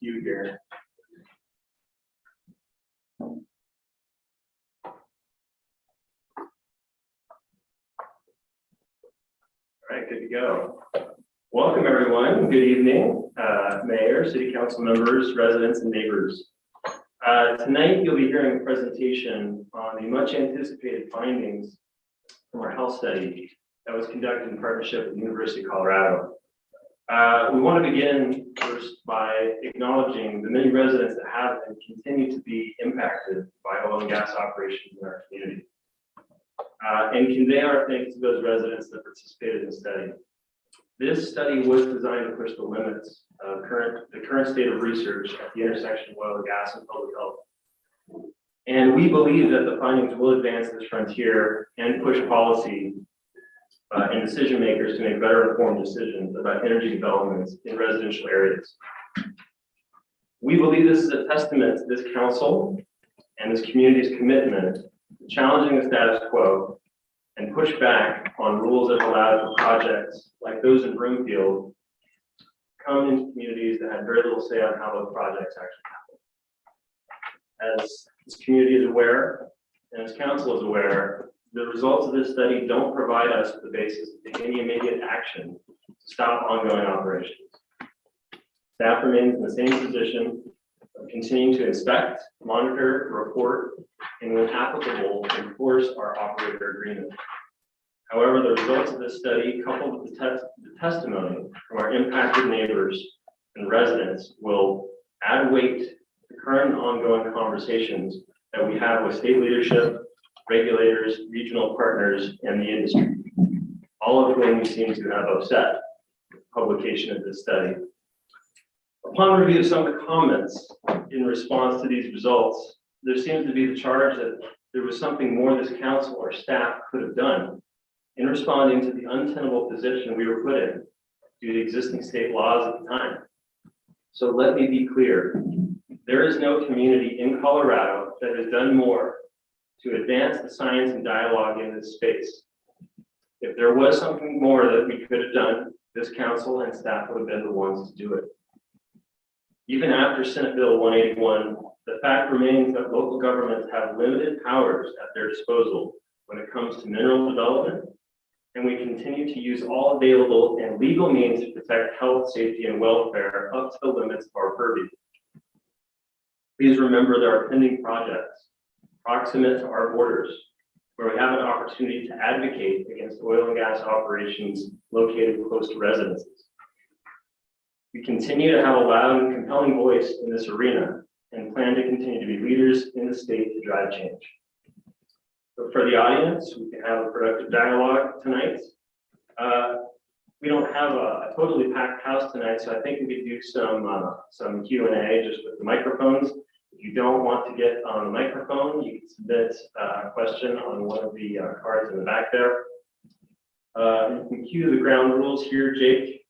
few here. All right, good to go. Welcome, everyone. Good evening, Mayor, City Council members, residents, and neighbors. Tonight, you'll be hearing a presentation on the much anticipated findings from our health study that was conducted in partnership with the University of Colorado. We want to begin first by acknowledging the many residents that have and continue to be impacted by oil and gas operations in our community. And convey our thanks to those residents that participated in the study. This study was designed to push the limits of the current state of research at the intersection of oil and gas and public health. And we believe that the findings will advance this frontier and push policy and decision makers to make better informed decisions about energy developments in residential areas. We believe this is a testament to this council and this community's commitment to challenging the status quo and push back on rules that allow for projects like those in Broomfield come into communities that have very little say on how those projects actually happen. As this community is aware, and as council is aware, the results of this study don't provide us with the basis to take any immediate action to stop ongoing operations. Staff remains in the same position of continuing to inspect, monitor, report, and when applicable, enforce our operator agreement. However, the results of this study, coupled with the testimony from our impacted neighbors and residents, will add weight to the current and ongoing conversations that we have with state leadership, regulators, regional partners, and the industry, all of whom seem to have upset the publication of this study. Upon review of some of the comments in response to these results, there seems to be the charge that there was something more this council or staff could have done in responding to the untenable position we were put in due to existing state laws at the time. So let me be clear. There is no community in Colorado that has done more to advance the science and dialogue in this space. If there was something more that we could have done, this council and staff would have been the ones to do it. Even after Senate Bill 181, the fact remains that local governments have limited powers at their disposal when it comes to mineral development, and we continue to use all available and legal means to protect health, safety, and welfare up to the limits of our purview. Please remember there are pending projects proximate to our borders where we have an opportunity to advocate against oil and gas operations located close to residences. We continue to have a loud and compelling voice in this arena and plan to continue to be leaders in the state to drive change. But for the audience, we can have a productive dialogue tonight. We don't have a totally packed house tonight, so I think we could do some Q&A just with the microphones. If you don't want to get on the microphone, you can submit a question on one of the cards in the back there. You can cue the ground rules here, Jake.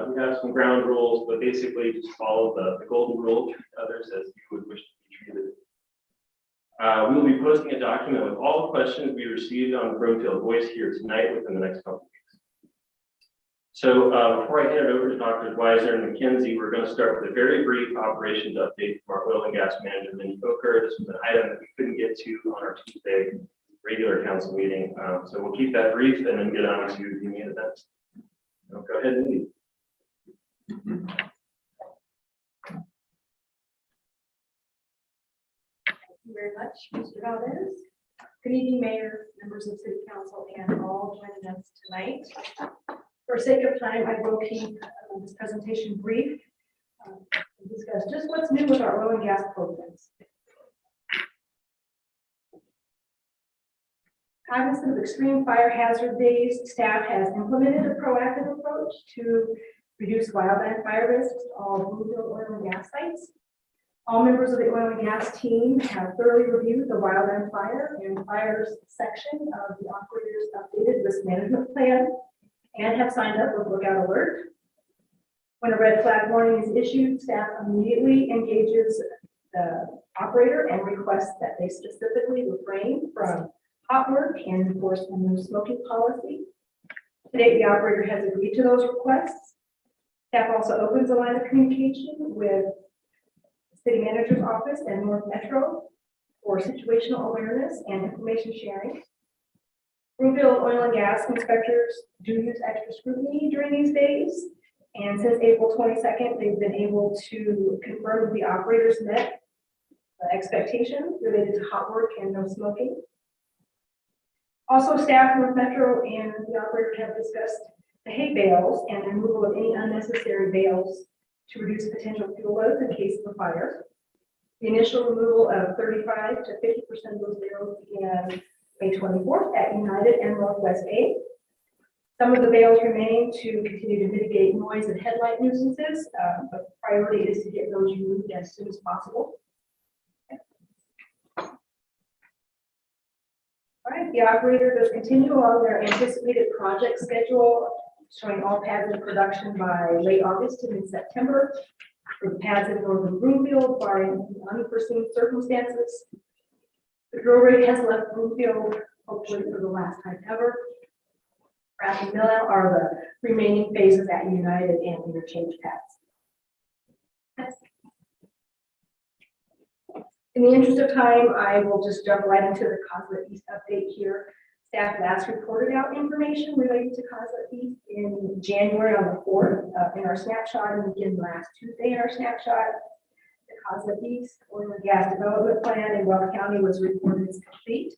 We have some ground rules, but basically just follow the golden rule, treat others as you would wish to be treated. We will be posting a document with all the questions we received on the Broomfield Voice here tonight within the next couple of weeks. So before I hand it over to Drs. Weiser and McKenzie, we're going to start with a very brief operations update from our oil and gas manager, Minnie Coker. This was an item that we couldn't get to on our Tuesday regular council meeting. So we'll keep that brief and then get on to the main event. Go ahead, Minnie. Thank you very much, Mr. Valdez. Good evening, Mayor, members of City Council, and all joining us tonight. For sake of time, I will keep this presentation brief and discuss just what's new with our oil and gas programs. Cognizant of extreme fire hazard days, staff has implemented a proactive approach to reduce wildland fire risks to all Broomfield oil and gas sites. All members of the oil and gas team have thoroughly reviewed the wildland fire and fires section of the operator's updated risk management plan and have signed up with Lookout Alert. When a red flag warning is issued, staff immediately engages the operator and requests that they specifically refrain from hot work and enforce a no smoking policy. To date, the operator has agreed to those requests. Staff also opens a line of communication with City Manager's Office and North Metro for situational awareness and information sharing. Broomfield Oil and Gas inspectors do use extra scrutiny during these days. And since April 22nd, they've been able to confirm that the operators met the expectations related to hot work and no smoking. Also, staff North Metro and the operator have discussed the hay bales and the removal of any unnecessary bales to reduce potential fuel loads in case of a fire. The initial removal of 35 to 50% of those bales began May 24th at United and Northwest A. Some of the bales remain to continue to mitigate noise and headlight nuisances, but priority is to get those removed as soon as possible. All right, the operator does continue along their anticipated project schedule, showing all pads in production by late August to mid-September. For the pads in northern Broomfield, barring unforeseen circumstances. The drill rig has left Broomfield, hopefully for the last time ever. Raft and mill out are the remaining phases at United and interchange pads. In the interest of time, I will just jump right into the Coslet East update here. Staff last reported out information related to Coslet East in January on the 4th in our snapshot, and again last Tuesday in our snapshot. The Coslet East Oil and Gas Development Plan in Weld County was reported as complete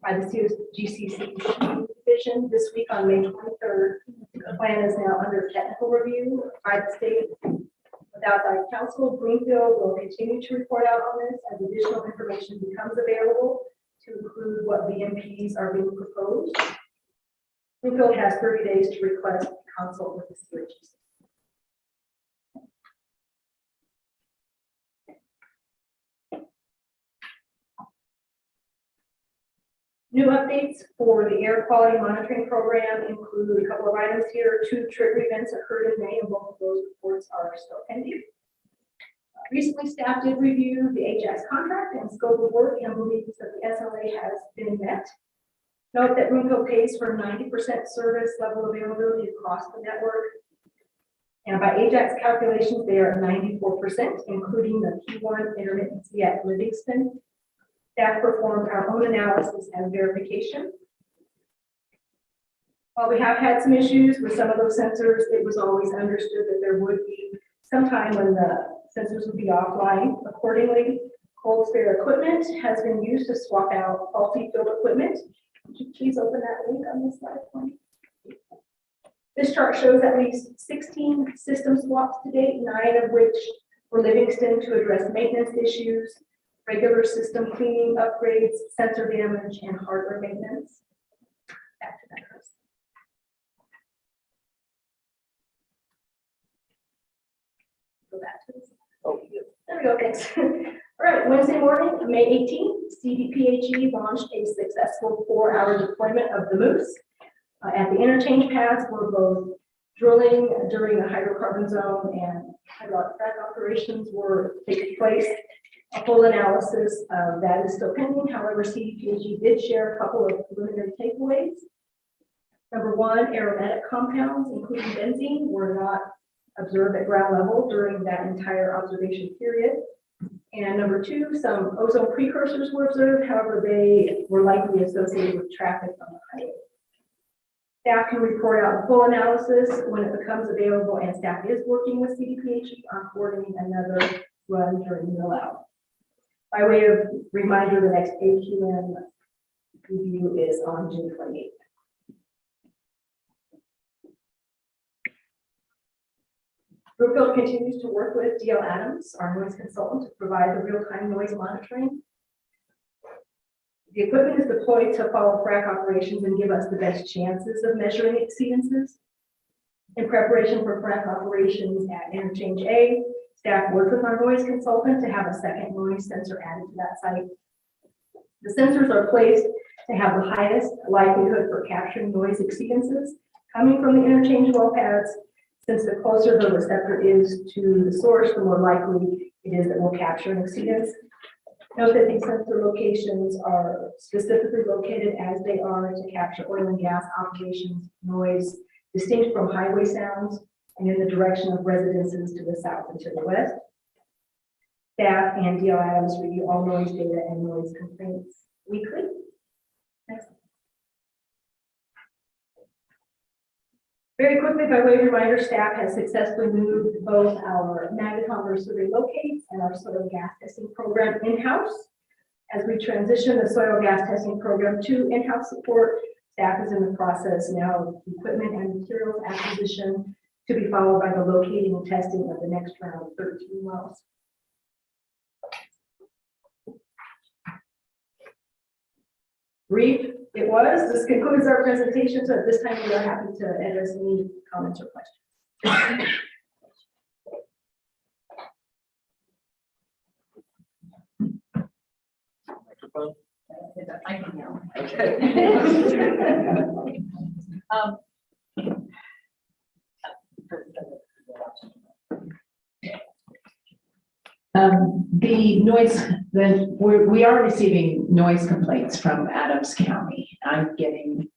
by the GCC division this week on May 23rd. The plan is now under technical review by the state. With outside counsel, Broomfield will continue to report out on this as additional information becomes available to include what VMPs are being proposed. Broomfield has 30 days to request consult with the CRGC. New updates for the air quality monitoring program include a couple of items here. 2 trigger events occurred in May, and both of those reports are still pending. Recently, staff did review the Ajax contract and scope of work and believes that the SLA has been met. Note that Broomfield pays for 90% service level availability across the network. And by Ajax calculations, they are at 94%, including the P1 intermittency at Livingston. Staff performed our own analysis and verification. While we have had some issues with some of those sensors, it was always understood that there would be some time when the sensors would be offline. Accordingly, cold spare equipment has been used to swap out faulty field equipment. Could you please open that link on this slide for me? This chart shows at least 16 system swaps to date, 9 of which were Livingston to address maintenance issues, regular system cleaning, upgrades, sensor damage, and hardware maintenance. Back to that, Chris. Go back to this. Oh, there we go, thanks. All right, Wednesday morning, May 18th, CDPHE launched a successful 4-hour deployment of the Moose. At the interchange pads, we're both drilling during the hydrocarbon zone and hydraulic frac operations were taking place. A full analysis of that is still pending. However, CDPHE did share a couple of preliminary takeaways. Number 1, aromatic compounds, including benzene, were not observed at ground level during that entire observation period. And number 2, some ozone precursors were observed. However, they were likely associated with traffic on the highway. Staff can report out the full analysis when it becomes available, and staff is working with CDPHE on coordinating another run during mill out. By way of reminder, the next AQM review is on June 28th. Broomfield continues to work with DL Adams, our noise consultant, to provide the real-time noise monitoring. The equipment is deployed to follow frac operations and give us the best chances of measuring exceedances. In preparation for frac operations at Interchange A, staff worked with our noise consultant to have a second noise sensor added to that site. The sensors are placed to have the highest likelihood for capturing noise exceedances coming from the interchange well pads, since the closer the receptor is to the source, the more likely it is that we'll capture an exceedance. Note that these sensor locations are specifically located as they are to capture oil and gas operations noise distinct from highway sounds and in the direction of residences to the south and to the west. Staff and DL Adams review all noise data and noise complaints weekly. Next. Very quickly, by way of reminder, staff has successfully moved both our Magneton survey locates and our soil gas testing program in-house. As we transition the soil gas testing program to in-house support, staff is in the process now of equipment and materials acquisition to be followed by the locating and testing of the next round of 13 wells. Brief it was. This concludes our presentation. So at this time, we are happy to address any comments or questions. Microphone. I can now. Okay. The noise, we are receiving noise complaints from Adams County. I'm getting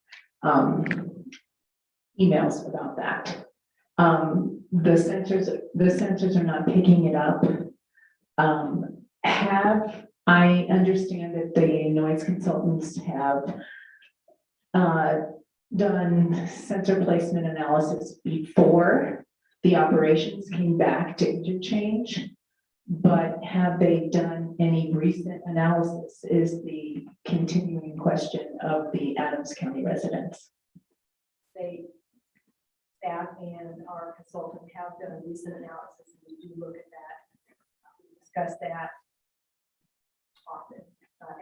emails about that. The sensors are not picking it up. I understand that the noise consultants have done sensor placement analysis before the operations came back to interchange. But have they done any recent analysis is the continuing question of the Adams County residents. Staff and our consultant have done a recent analysis, and we do look at that. We discuss that often,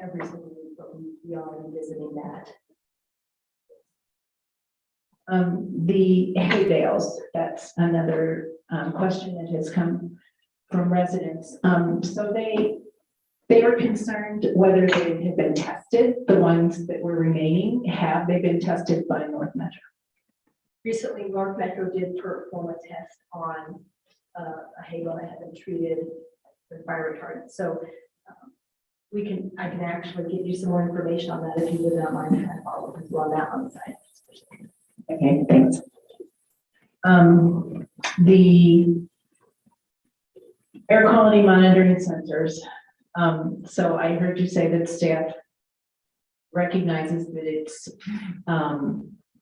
every single week, but we are revisiting that. The hay bales, that's another question that has come from residents. So they were concerned whether they had been tested, the ones that were remaining, have they been tested by North Metro? Recently, North Metro did perform a test on a hay bale that had been treated with fire retardant. So I can actually give you some more information on that if you would not mind trying to follow up on that on the side. Okay, thanks. The air quality monitoring sensors. So I heard you say that staff recognizes that it's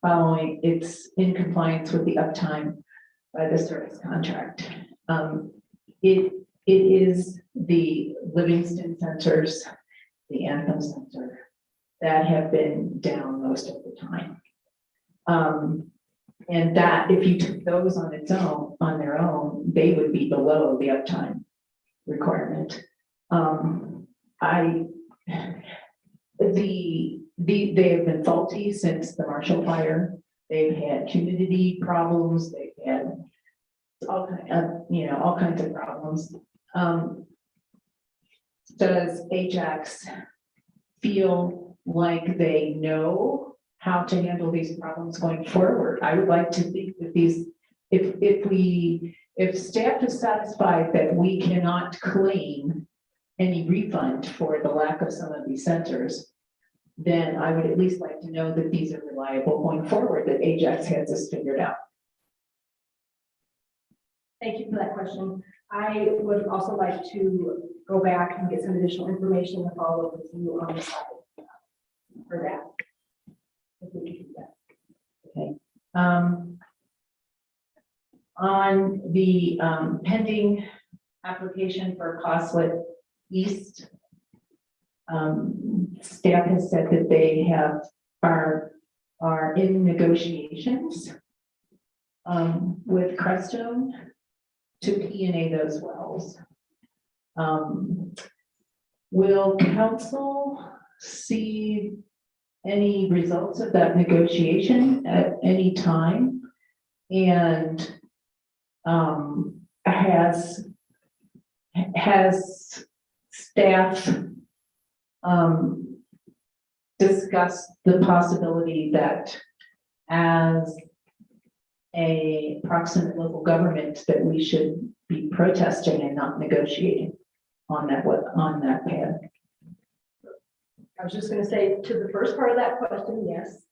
it's in compliance with the uptime by the service contract. It is the Livingston sensors, the Anthem sensor, that have been down most of the time. And that if you took those on their own, they would be below the uptime requirement. They have been faulty since the Marshall fire. They've had humidity problems. They've had all kinds of problems. Does Ajax feel like they know how to handle these problems going forward? I would like to think that if staff is satisfied that we cannot claim any refund for the lack of some of these sensors, then I would at least like to know that these are reliable going forward, that Ajax has this figured out. Thank you for that question. I would also like to go back and get some additional information to follow up with you on the side for that. If we can do that. Okay. On the pending application for Coslet East, staff has said that they are in negotiations with Crestone to P&A those wells. Will council see any results of that negotiation at any time? And has staff discussed the possibility that as a proximate local government that we should be protesting and not negotiating on that pad? I was just going to say to the first part of that question, yes.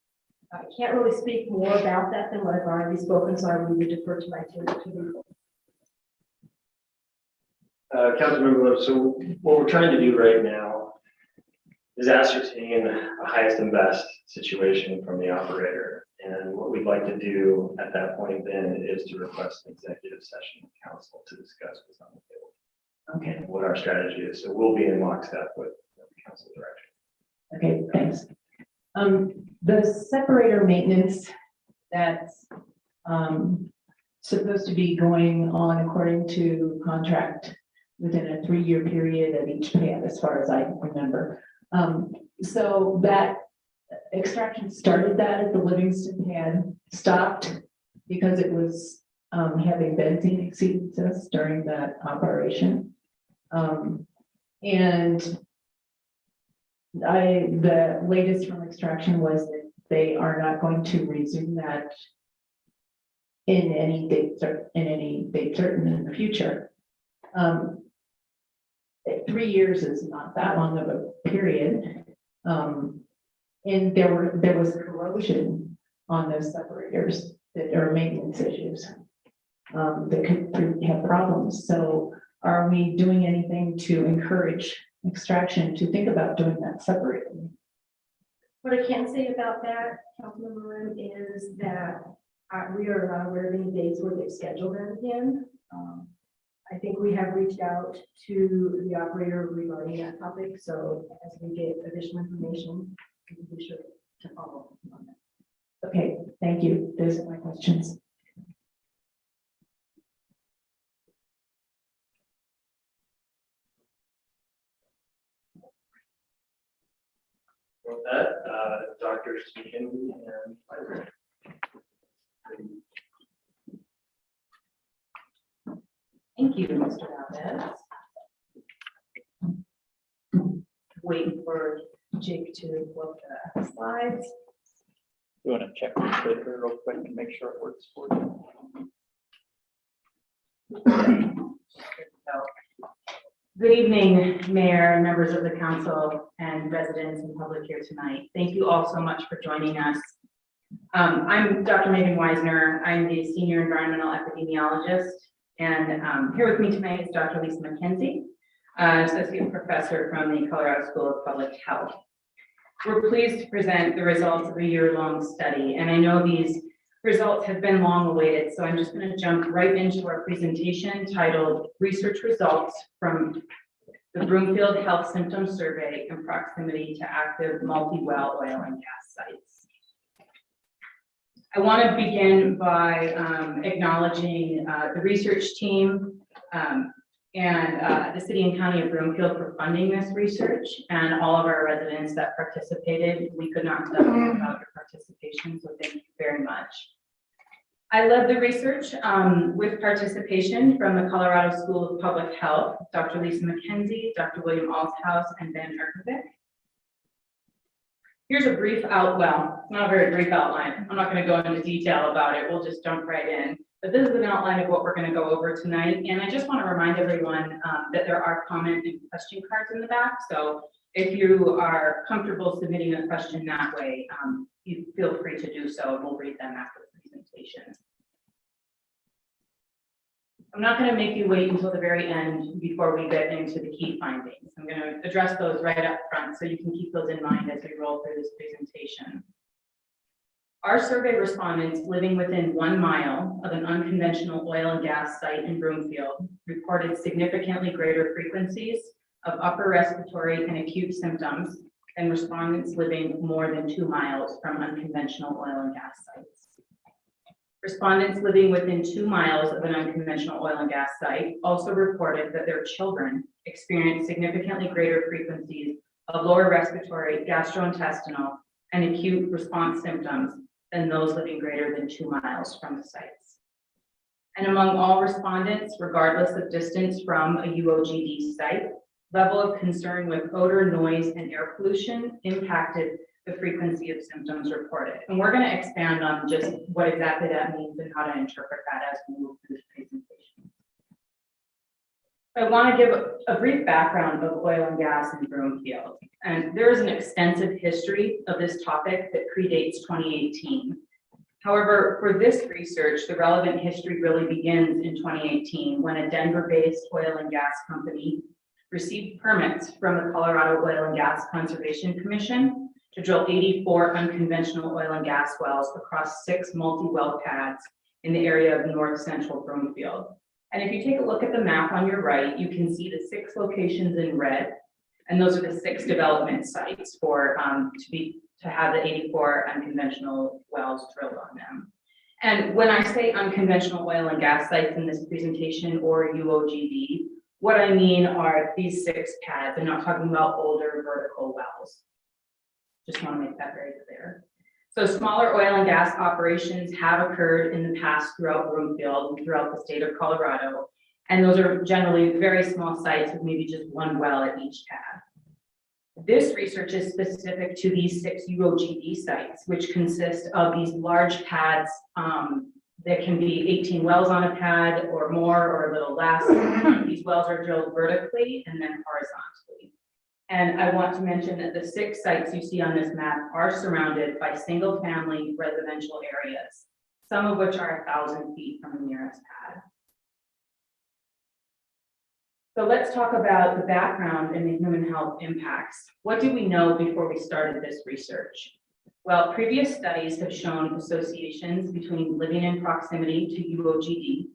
I can't really speak more about that than what I've already spoken, so I would defer to my team. Councilmember Love, so what we're trying to do right now is ascertain the highest and best situation from the operator. And what we'd like to do at that point then is to request an executive session with council to discuss what's on the table. Okay, And what our strategy is. So we'll be in lockstep with the council direction. okay, thanks. The separator maintenance that's supposed to be going on according to contract within a 3-year period of each pad, as far as I remember. So that extraction started that at the Livingston pad, stopped because it was having benzene exceedances during that operation. And the latest from extraction was that they are not going to resume that in any date certain in the future. 3 years is not that long of a period. And there was corrosion on those separators that are maintenance issues that could have problems. So are we doing anything to encourage extraction to think about doing that separating? What I can say about that, Councilmember Lim, is that we are not aware of any dates where they've scheduled them in. I think we have reached out to the operator regarding that topic, so as we get additional information, we can be sure to follow up on that. Okay, thank you. Those are my questions. With that, Dr. Speakin and Pfizer. Thank you, Mr. Valdez. Waiting for Jake to look at the slides. You want to check the clicker real quick and make sure it works for you? Good evening, Mayor, members of the council, and residents and public here tonight. Thank you all so much for joining us. I'm Dr. Megan Weisner. I'm the Senior Environmental Epidemiologist, and here with me tonight is Dr. Lisa McKenzie, Associate Professor from the Colorado School of Public Health. We're pleased to present the results of a year-long study, and I know these results have been long awaited, so I'm just going to jump right into our presentation titled Research Results from the Broomfield Health Symptom Survey in Proximity to Active Multi-Well Oil and Gas Sites. I want to begin by acknowledging the research team and the City and County of Broomfield for funding this research, and all of our residents that participated. We could not have done it without your participation, so thank you very much. I led the research with participation from the Colorado School of Public Health, Dr. Lisa McKenzie, Dr. William Althaus, and Ben Erkovic. Here's a brief not a very brief outline. I'm not going to go into detail about it. We'll just jump right in. But this is an outline of what we're going to go over tonight. And I just want to remind everyone that there are comment and question cards in the back. So if you are comfortable submitting a question that way, you feel free to do so, and we'll read them after the presentation. I'm not going to make you wait until the very end before we get into the key findings. I'm going to address those right up front so you can keep those in mind as we roll through this presentation. Our survey respondents living within 1 mile of an unconventional oil and gas site in Broomfield reported significantly greater frequencies of upper respiratory and acute symptoms than respondents living more than 2 miles from unconventional oil and gas sites. Respondents living within 2 miles of an unconventional oil and gas site also reported that their children experienced significantly greater frequencies of lower respiratory, gastrointestinal, and acute response symptoms than those living greater than 2 miles from the sites. And among all respondents, regardless of distance from a UOGD site, level of concern with odor, noise, and air pollution impacted the frequency of symptoms reported. And we're going to expand on just what exactly that means and how to interpret that as we move through this presentation. I want to give a brief background of oil and gas in Broomfield. And there is an extensive history of this topic that predates 2018. However, for this research, the relevant history really begins in 2018 when a Denver-based oil and gas company received permits from the Colorado Oil and Gas Conservation Commission to drill 84 unconventional oil and gas wells across 6 multi-well pads in the area of north central Broomfield. And if you take a look at the map on your right, you can see the 6 locations in red, and those are the 6 development sites for to have the 84 unconventional wells drilled on them. And when I say unconventional oil and gas sites in this presentation, or UOGD, what I mean are these 6 pads. I'm not talking about older vertical wells. Just want to make that very clear. So smaller oil and gas operations have occurred in the past throughout Broomfield and throughout the state of Colorado. And those are generally very small sites with maybe just 1 well at each pad. This research is specific to these 6 UOGD sites, which consist of these large pads that can be 18 wells on a pad or more or a little less. These wells are drilled vertically and then horizontally. And I want to mention that the 6 sites you see on this map are surrounded by single-family residential areas, some of which are 1,000 feet from the nearest pad. So let's talk about the background and the human health impacts. What did we know before we started this research? Well, previous studies have shown associations between living in proximity to UOGD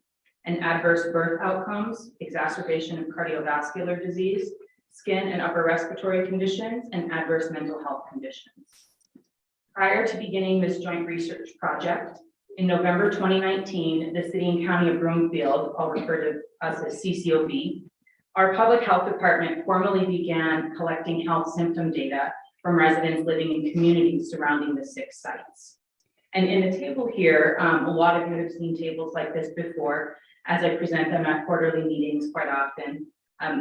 and adverse birth outcomes, exacerbation of cardiovascular disease, skin and upper respiratory conditions, and adverse mental health conditions. Prior to beginning this joint research project, in November 2019, the City and County of Broomfield, I'll refer to us as CCOB, our public health department formally began collecting health symptom data from residents living in communities surrounding the 6 sites. And in the table here, a lot of you have seen tables like this before, as I present them at quarterly meetings quite often.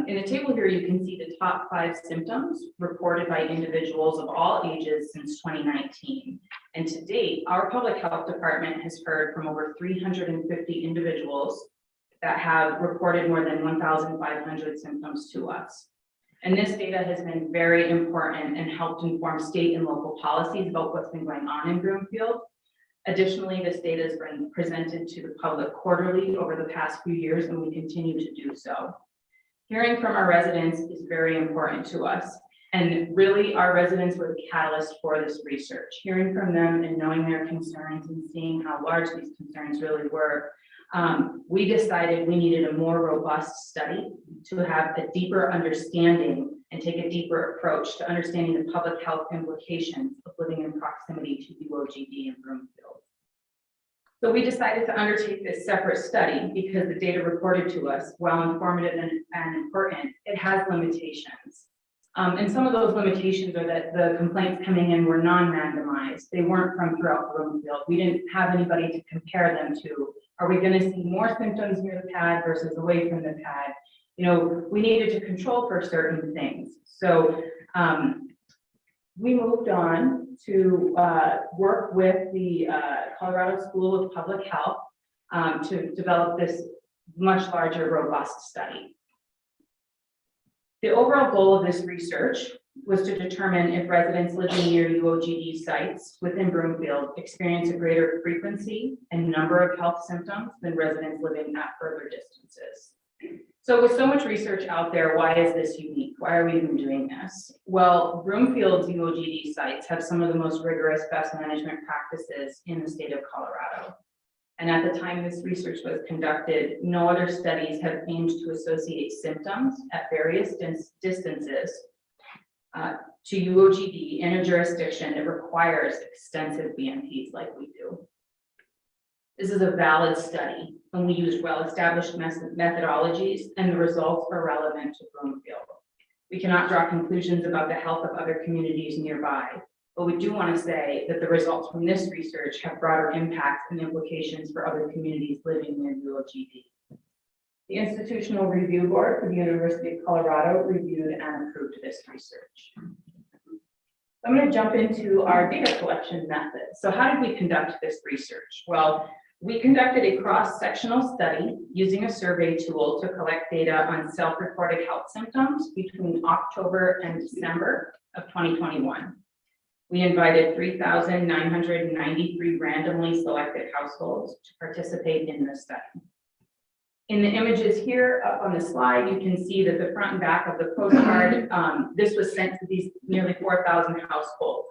In the table here, you can see the top 5 symptoms reported by individuals of all ages since 2019. And to date, our public health department has heard from over 350 individuals that have reported more than 1,500 symptoms to us. And this data has been very important and helped inform state and local policies about what's been going on in Broomfield. Additionally, this data has been presented to the public quarterly over the past few years, and we continue to do so. Hearing from our residents is very important to us. And really, our residents were the catalyst for this research. Hearing from them and knowing their concerns and seeing how large these concerns really were, we decided we needed a more robust study to have a deeper understanding and take a deeper approach to understanding the public health implications of living in proximity to UOGD in Broomfield. So we decided to undertake this separate study because the data reported to us, while informative and important, it has limitations. And some of those limitations are that the complaints coming in were non-randomized. They weren't from throughout Broomfield. We didn't have anybody to compare them to. Are we going to see more symptoms near the pad versus away from the pad? You know, we needed to control for certain things. So we moved on to work with the Colorado School of Public Health to develop this much larger, robust study. The overall goal of this research was to determine if residents living near UOGD sites within Broomfield experience a greater frequency and number of health symptoms than residents living at further distances. So with so much research out there, why is this unique? Why are we even doing this? Well, Broomfield's UOGD sites have some of the most rigorous best management practices in the state of Colorado. And at the time this research was conducted, no other studies have aimed to associate symptoms at various distances to UOGD in a jurisdiction that requires extensive BMPs like we do. This is a valid study, and we use well-established methodologies, and the results are relevant to Broomfield. We cannot draw conclusions about the health of other communities nearby, but we do want to say that the results from this research have broader impacts and implications for other communities living near UOGD. The Institutional Review Board for the University of Colorado reviewed and approved this research. I'm going to jump into our data collection method. So how did we conduct this research? Well, we conducted a cross-sectional study using a survey tool to collect data on self-reported health symptoms between October and December of 2021. We invited 3,993 randomly selected households to participate in this study. In the images here up on the slide, you can see that the front and back of the postcard, this was sent to these nearly 4,000 households.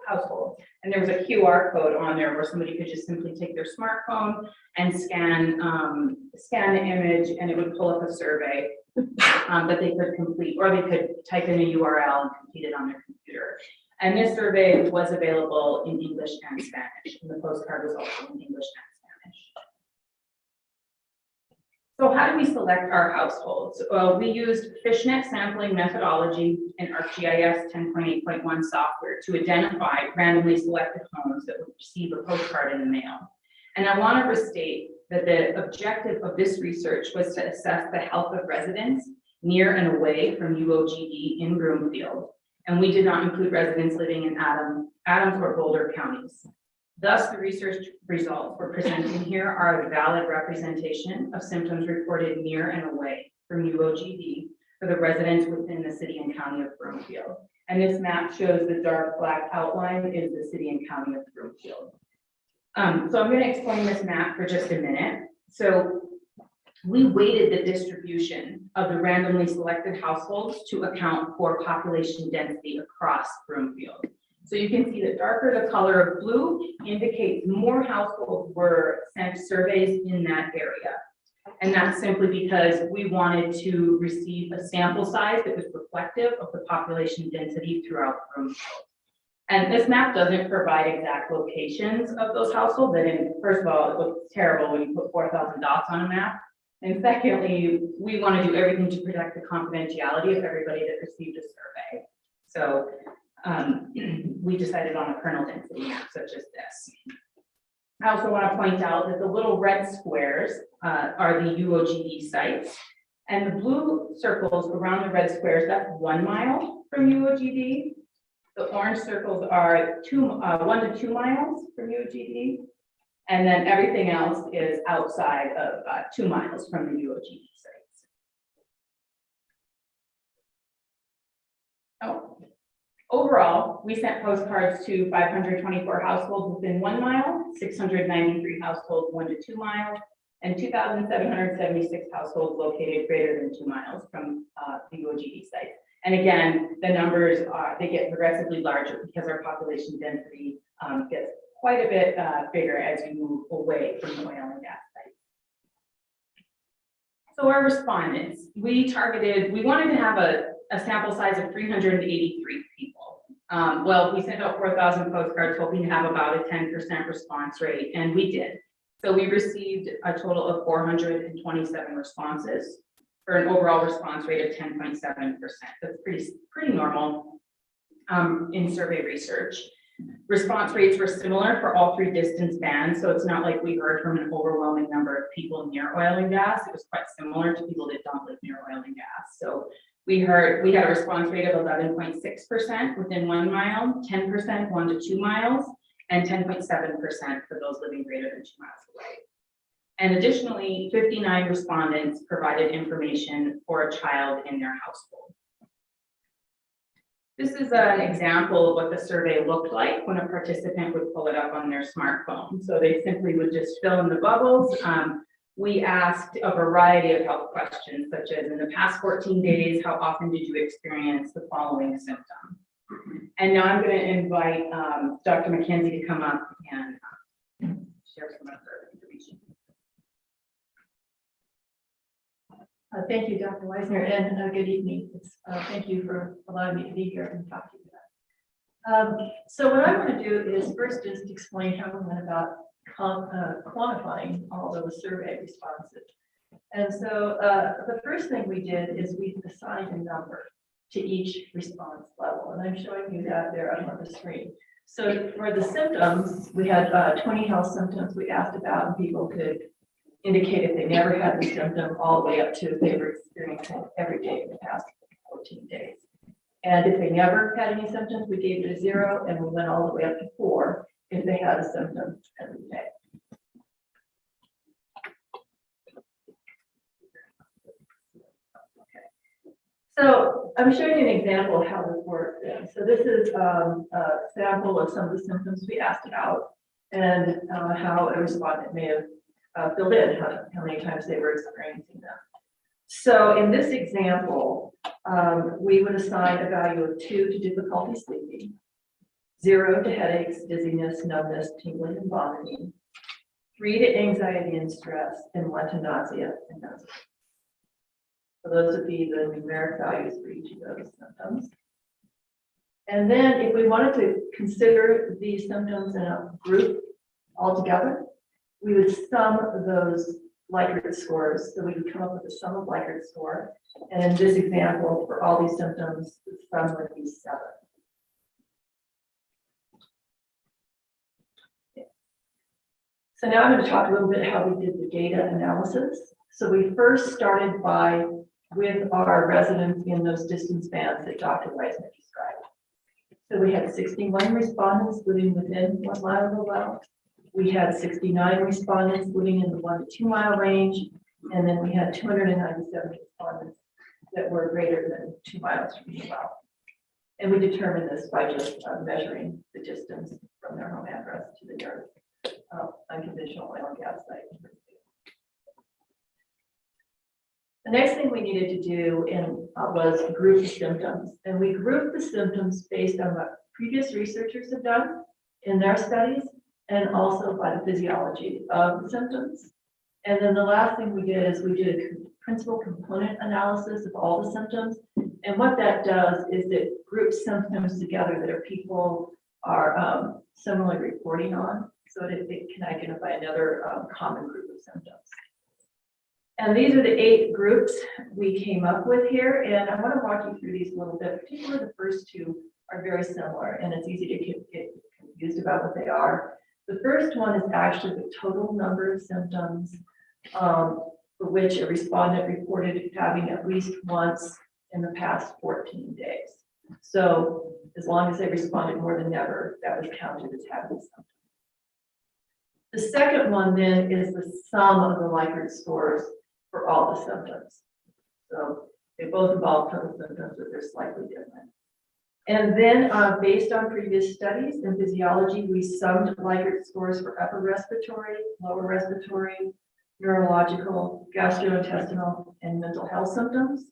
And there was a QR code on there where somebody could just simply take their smartphone and scan the image, and it would pull up a survey that they could complete, or they could type in a URL and complete it on their computer. And this survey was available in English and Spanish, and the postcard was also in English and Spanish. So how do we select our households? Well, we used fishnet sampling methodology and ArcGIS 10.8.1 software to identify randomly selected homes that would receive a postcard in the mail. And I want to restate that the objective of this research was to assess the health of residents near and away from UOGD in Broomfield. And we did not include residents living in Adams or Boulder counties. Thus, the research results we're presenting here are a valid representation of symptoms reported near and away from UOGD for the residents within the city and county of Broomfield. And this map shows the dark black outline is the city and county of Broomfield. So I'm going to explain this map for just a minute. So we weighted the distribution of the randomly selected households to account for population density across Broomfield. So you can see that darker the color of blue indicates more households were sent surveys in that area. And that's simply because we wanted to receive a sample size that was reflective of the population density throughout Broomfield. And this map doesn't provide exact locations of those households. And first of all, it looks terrible when you put 4,000 dots on a map. And secondly, we want to do everything to protect the confidentiality of everybody that received a survey. So we decided on a kernel density map such as this. I also want to point out that the little red squares are the UOGD sites, and the blue circles around the red squares, that's 1 mile from UOGD. The orange circles are 1 to 2 miles from UOGD, and then everything else is outside of 2 miles from the UOGD sites. Oh. Overall, we sent postcards to 524 households within 1 mile, 693 households 1 to 2 miles, and 2,776 households located greater than 2 miles from the UOGD site. And again, the numbers they get progressively larger because our population density gets quite a bit bigger as you move away from the oil and gas sites. So our respondents, we wanted to have a sample size of 383 people. Well, we sent out 4,000 postcards hoping to have about a 10% response rate, and we did. So we received a total of 427 responses for an overall response rate of 10.7%. That's pretty normal in survey research. Response rates were similar for all 3 distance bands, so it's not like we heard from an overwhelming number of people near oil and gas. It was quite similar to people that don't live near oil and gas. So we had a response rate of 11.6% within 1 mile, 10% 1 to 2 miles, and 10.7% for those living greater than 2 miles away. And additionally, 59 respondents provided information for a child in their household. This is an example of what the survey looked like when a participant would pull it up on their smartphone. So they simply would just fill in the bubbles. We asked a variety of health questions, such as in the past 14 days, how often did you experience the following symptom? And now I'm going to invite Dr. McKenzie to come up and share some of her information. Thank you, Dr. Weisner, and good evening. Thank you for allowing me to be here and talk to you today. So what I want to do is first just explain how we went about quantifying all those survey responses. And so the first thing we did is we assigned a number to each response level, and I'm showing you that there on the screen. So for the symptoms, we had 20 health symptoms we asked about, and people could indicate if they never had the symptom all the way up to if they were experiencing it every day in the past 14 days. And if they never had any symptoms, we gave it a 0, and we went all the way up to 4 if they had a symptom every day. Okay. So I'm showing you an example of how this works. then. So this is a sample of some of the symptoms we asked about and how a respondent may have filled in, how many times they were experiencing them. So in this example, we would assign a value of 2 to difficulty sleeping, 0 to headaches, dizziness, numbness, tingling, and vomiting, 3 to anxiety and stress, and 1 to nausea and nausea. So those would be the numeric values for each of those symptoms. And then if we wanted to consider these symptoms in a group altogether, we would sum those Likert scores. So we would come up with a sum of Likert score. And in this example, for all these symptoms, the sum would be 7. So now I'm going to talk a little bit how we did the data analysis. So we first started with our residents in those distance bands that Dr. Weisner described. So we had 61 respondents living within 1 mile of the well. We had 69 respondents living in the 1 to 2 mile range. And then we had 297 respondents that were greater than 2 miles from the well. And we determined this by just measuring the distance from their home address to the nearest unconventional oil and gas site. The next thing we needed to do was group the symptoms. And we grouped the symptoms based on what previous researchers have done in their studies and also by the physiology of the symptoms. And then the last thing we did is we did a principal component analysis of all the symptoms. And what that does is it groups symptoms together that people are similarly reporting on, so that it can identify another common group of symptoms. And these are the 8 groups we came up with here. And I want to walk you through these a little bit. Particularly the first 2 are very similar, and it's easy to get confused about what they are. The first one is actually the total number of symptoms for which a respondent reported having at least once in the past 14 days. So as long as they responded more than never, that was counted as having symptoms. The second one then is the sum of the Likert scores for all the symptoms. So they both involve total symptoms, but they're slightly different. And then based on previous studies in physiology, we summed Likert scores for upper respiratory, lower respiratory, neurological, gastrointestinal, and mental health symptoms.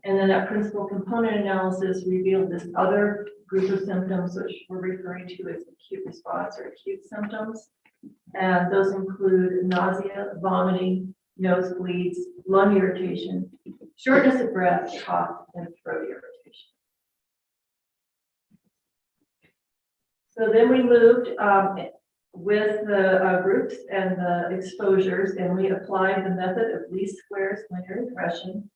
And then that principal component analysis revealed this other group of symptoms, which we're referring to as acute response or acute symptoms. And those include nausea, vomiting, nosebleeds, lung irritation, shortness of breath, cough, and throat irritation. So then we moved with the groups and the exposures, and we applied the method of least squares linear regression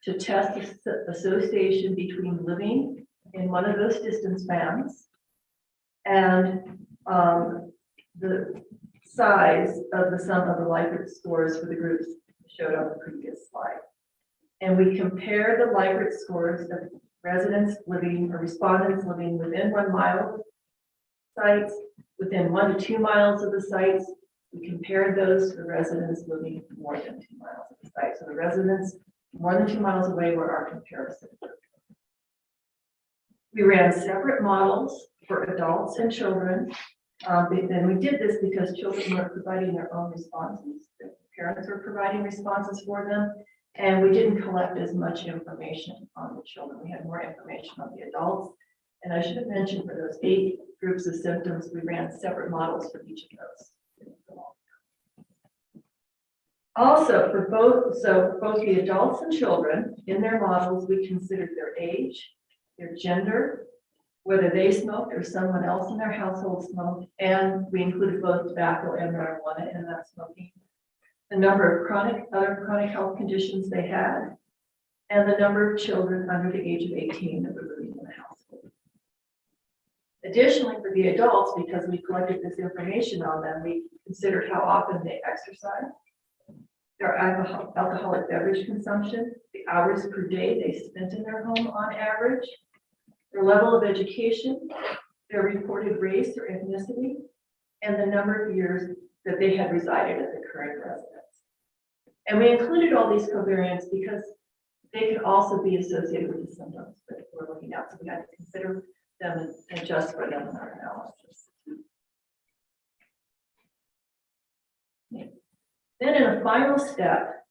to test the association between living in one of those distance bands and the size of the sum of the Likert scores for the groups showed on the previous slide. And we compare the Likert scores of residents living or respondents living within 1 mile of sites, within 1 to 2 miles of the sites. We compared those to the residents living more than 2 miles of the site. So the residents more than 2 miles away were our comparison group. We ran separate models for adults and children. And we did this because children were providing their own responses. The parents were providing responses for them. And we didn't collect as much information on the children. We had more information on the adults. And I should have mentioned for those 8 groups of symptoms, we ran separate models for each of those. Also, for both the adults and children, in their models, we considered their age, their gender, whether they smoked or someone else in their household smoked, and we included both tobacco and marijuana in that smoking, the number of other chronic health conditions they had, and the number of children under the age of 18 that were living in the household. Additionally, for the adults, because we collected this information on them, we considered how often they exercise, their alcoholic beverage consumption, the hours per day they spent in their home on average, their level of education, their reported race or ethnicity, and the number of years that they had resided at the current residence. And we included all these covariants because they can also be associated with the symptoms that we're looking at. So we have to consider them and adjust for them in our analysis. Then in a final step,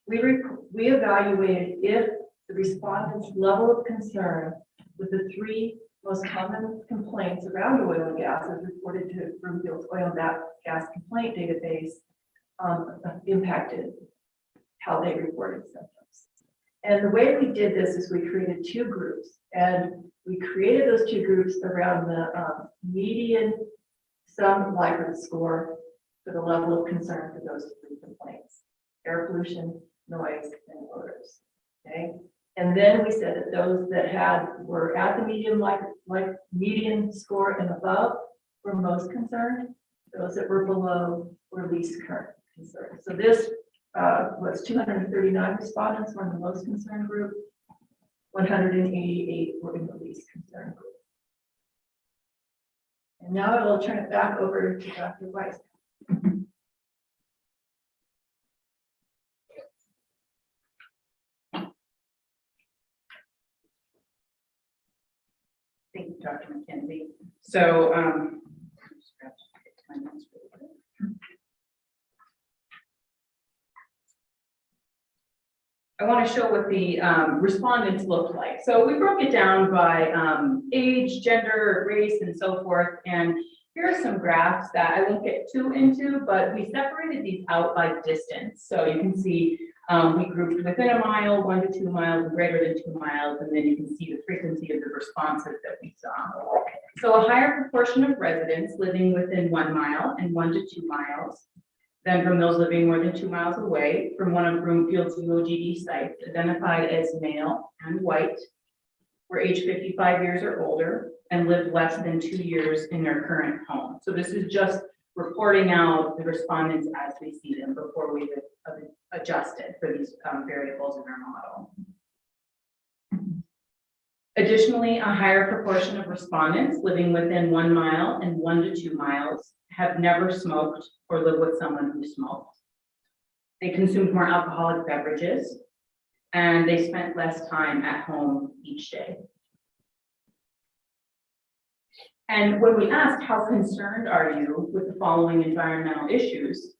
we evaluated if the respondents' level of concern with the three most common complaints around oil and gas as reported to Broomfield's oil and gas complaint database impacted how they reported symptoms. And the way we did this is we created two groups, and we created those two groups around the median sum Likert score for the level of concern for those three complaints: air pollution, noise, and odors. Okay. And then we said that those that were at the median score and above were most concerned. Those that were below were least concerned. So this was 239 respondents were in the most concerned group. 188 were in the least concerned group. And now I will turn it back over to Dr. Weiss. Thank you, Dr. McKenzie. So, I want to show what the respondents looked like. So we broke it down by age, gender, race, and so forth. And here are some graphs that I won't get too into, but we separated these out by distance. So you can see we grouped within a mile, 1 to 2 miles, and greater than 2 miles, and then you can see the frequency of the responses that we saw. So a higher proportion of residents living within 1 mile and 1 to 2 miles than from those living more than 2 miles away from one of Broomfield's UOGD sites identified as male and white, were age 55 years or older, and lived less than 2 years in their current home. So this is just reporting out the respondents as we see them before we adjusted for these variables in our model. Additionally, a higher proportion of respondents living within 1 mile and 1 to 2 miles have never smoked or lived with someone who smoked. They consumed more alcoholic beverages, and they spent less time at home each day. And when we asked how concerned are you with the following environmental issues,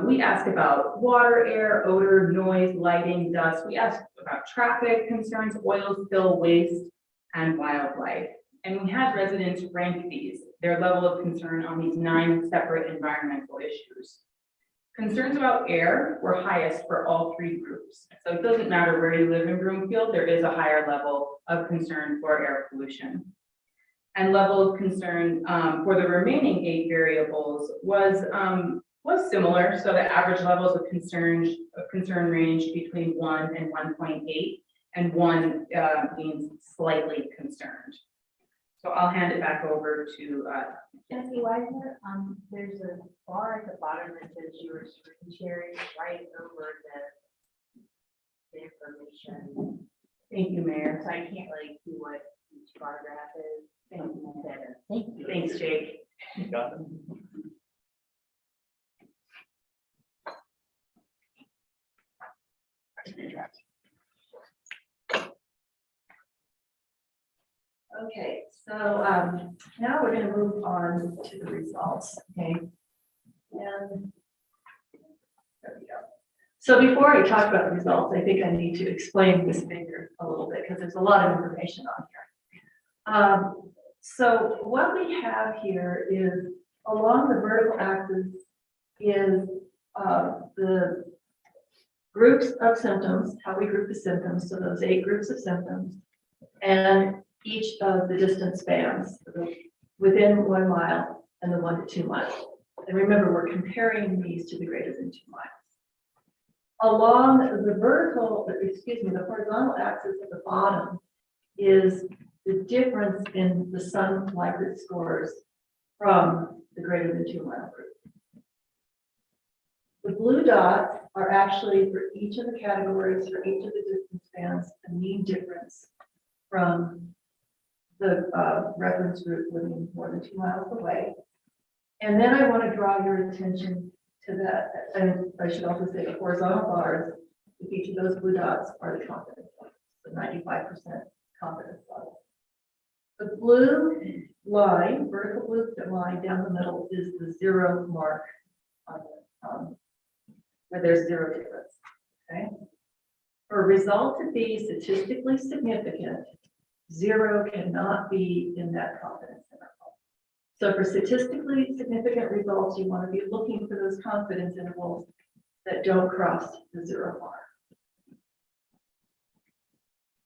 we asked about water, air, odor, noise, lighting, dust. We asked about traffic concerns, oil spill, waste, and wildlife. And we had residents rank their level of concern on these 9 separate environmental issues. Concerns about air were highest for all 3 groups. So it doesn't matter where you live in Broomfield, there is a higher level of concern for air pollution. And level of concern for the remaining 8 variables was similar. So the average levels of concern range between 1 and 1.8, and 1 means slightly concerned. So I'll hand it back over to Jesse Weisner, there's a bar at the bottom that says your screen sharing right over the information. thank you, Mayor. So I can't really see what each bar graph is. Thank you. Thanks, Jake. You got it. Okay, so now we're going to move on to the results. Okay. And there we go. So before I talk about the results, I think I need to explain this figure a little bit because there's a lot of information on here. So what we have here is along the vertical axis is the groups of symptoms, how we group the symptoms, so those 8 groups of symptoms, and each of the distance spans within 1 mile and the 1 to 2 miles. And remember, we're comparing these to the greater than 2 miles. Along the the horizontal axis at the bottom is the difference in the Sun Likert scores from the greater than 2 mile group. The blue dots are actually for each of the categories, for each of the distance spans, a mean difference from the reference group living more than 2 miles away. And then I want to draw your attention to that, and I should also say the horizontal bars if each of those blue dots are the confidence levels, the 95% confidence level. The blue line, vertical blue line down the middle is the 0 mark on the, where there's 0 difference, okay? For a result to be statistically significant, 0 cannot be in that confidence interval. So for statistically significant results, you want to be looking for those confidence intervals that don't cross the 0 mark.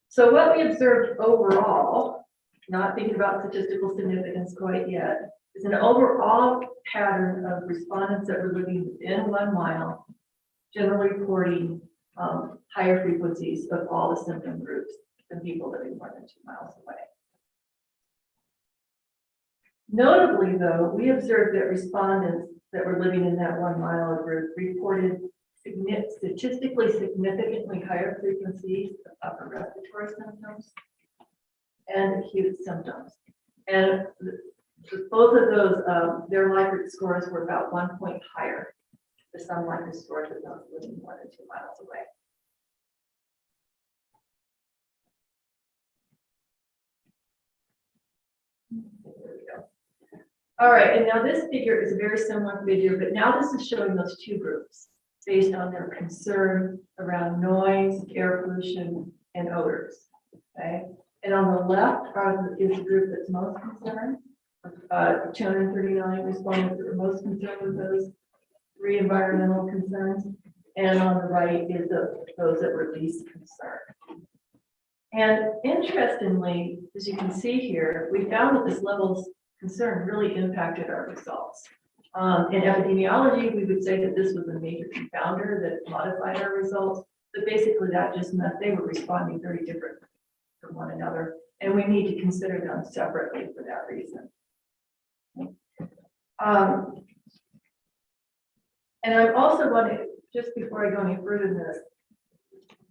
So what we observed overall, not thinking about statistical significance quite yet, is an overall pattern of respondents that were living within 1 mile, generally reporting higher frequencies of all the symptom groups than people living more than 2 miles away. Notably, though, we observed that respondents that were living in that 1 mile group reported statistically significantly higher frequencies of upper respiratory symptoms and acute symptoms. And both of those, their Likert scores were about 1 point higher. The some Likert scores of those living more than 2 miles away. There we go. All right, and now this figure is a very similar figure, but now this is showing those 2 groups based on their concern around noise, air pollution, and odors. Okay, and on the left is the group that's most concerned. 239 respondents that were most concerned with those 3 environmental concerns, and on the right is those that were least concerned. And interestingly, as you can see here, we found that this level of concern really impacted our results. In epidemiology, we would say that this was a major confounder that modified our results, but basically that just meant they were responding very differently from one another, and we need to consider them separately for that reason. And I also want to, just before I go any further in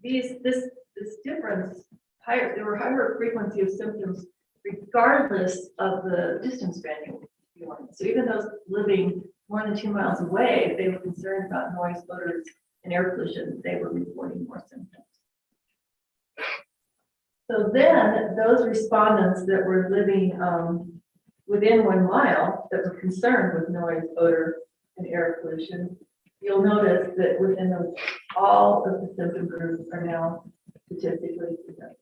this, this difference, there were higher frequency of symptoms regardless of the distance span you were on. So even those living more than 2 miles away, if they were concerned about noise, odors, and air pollution, they were reporting more symptoms. So then those respondents that were living within 1 mile that were concerned with noise, odor, and air pollution, you'll notice that within those, all of the symptom groups are now statistically significant.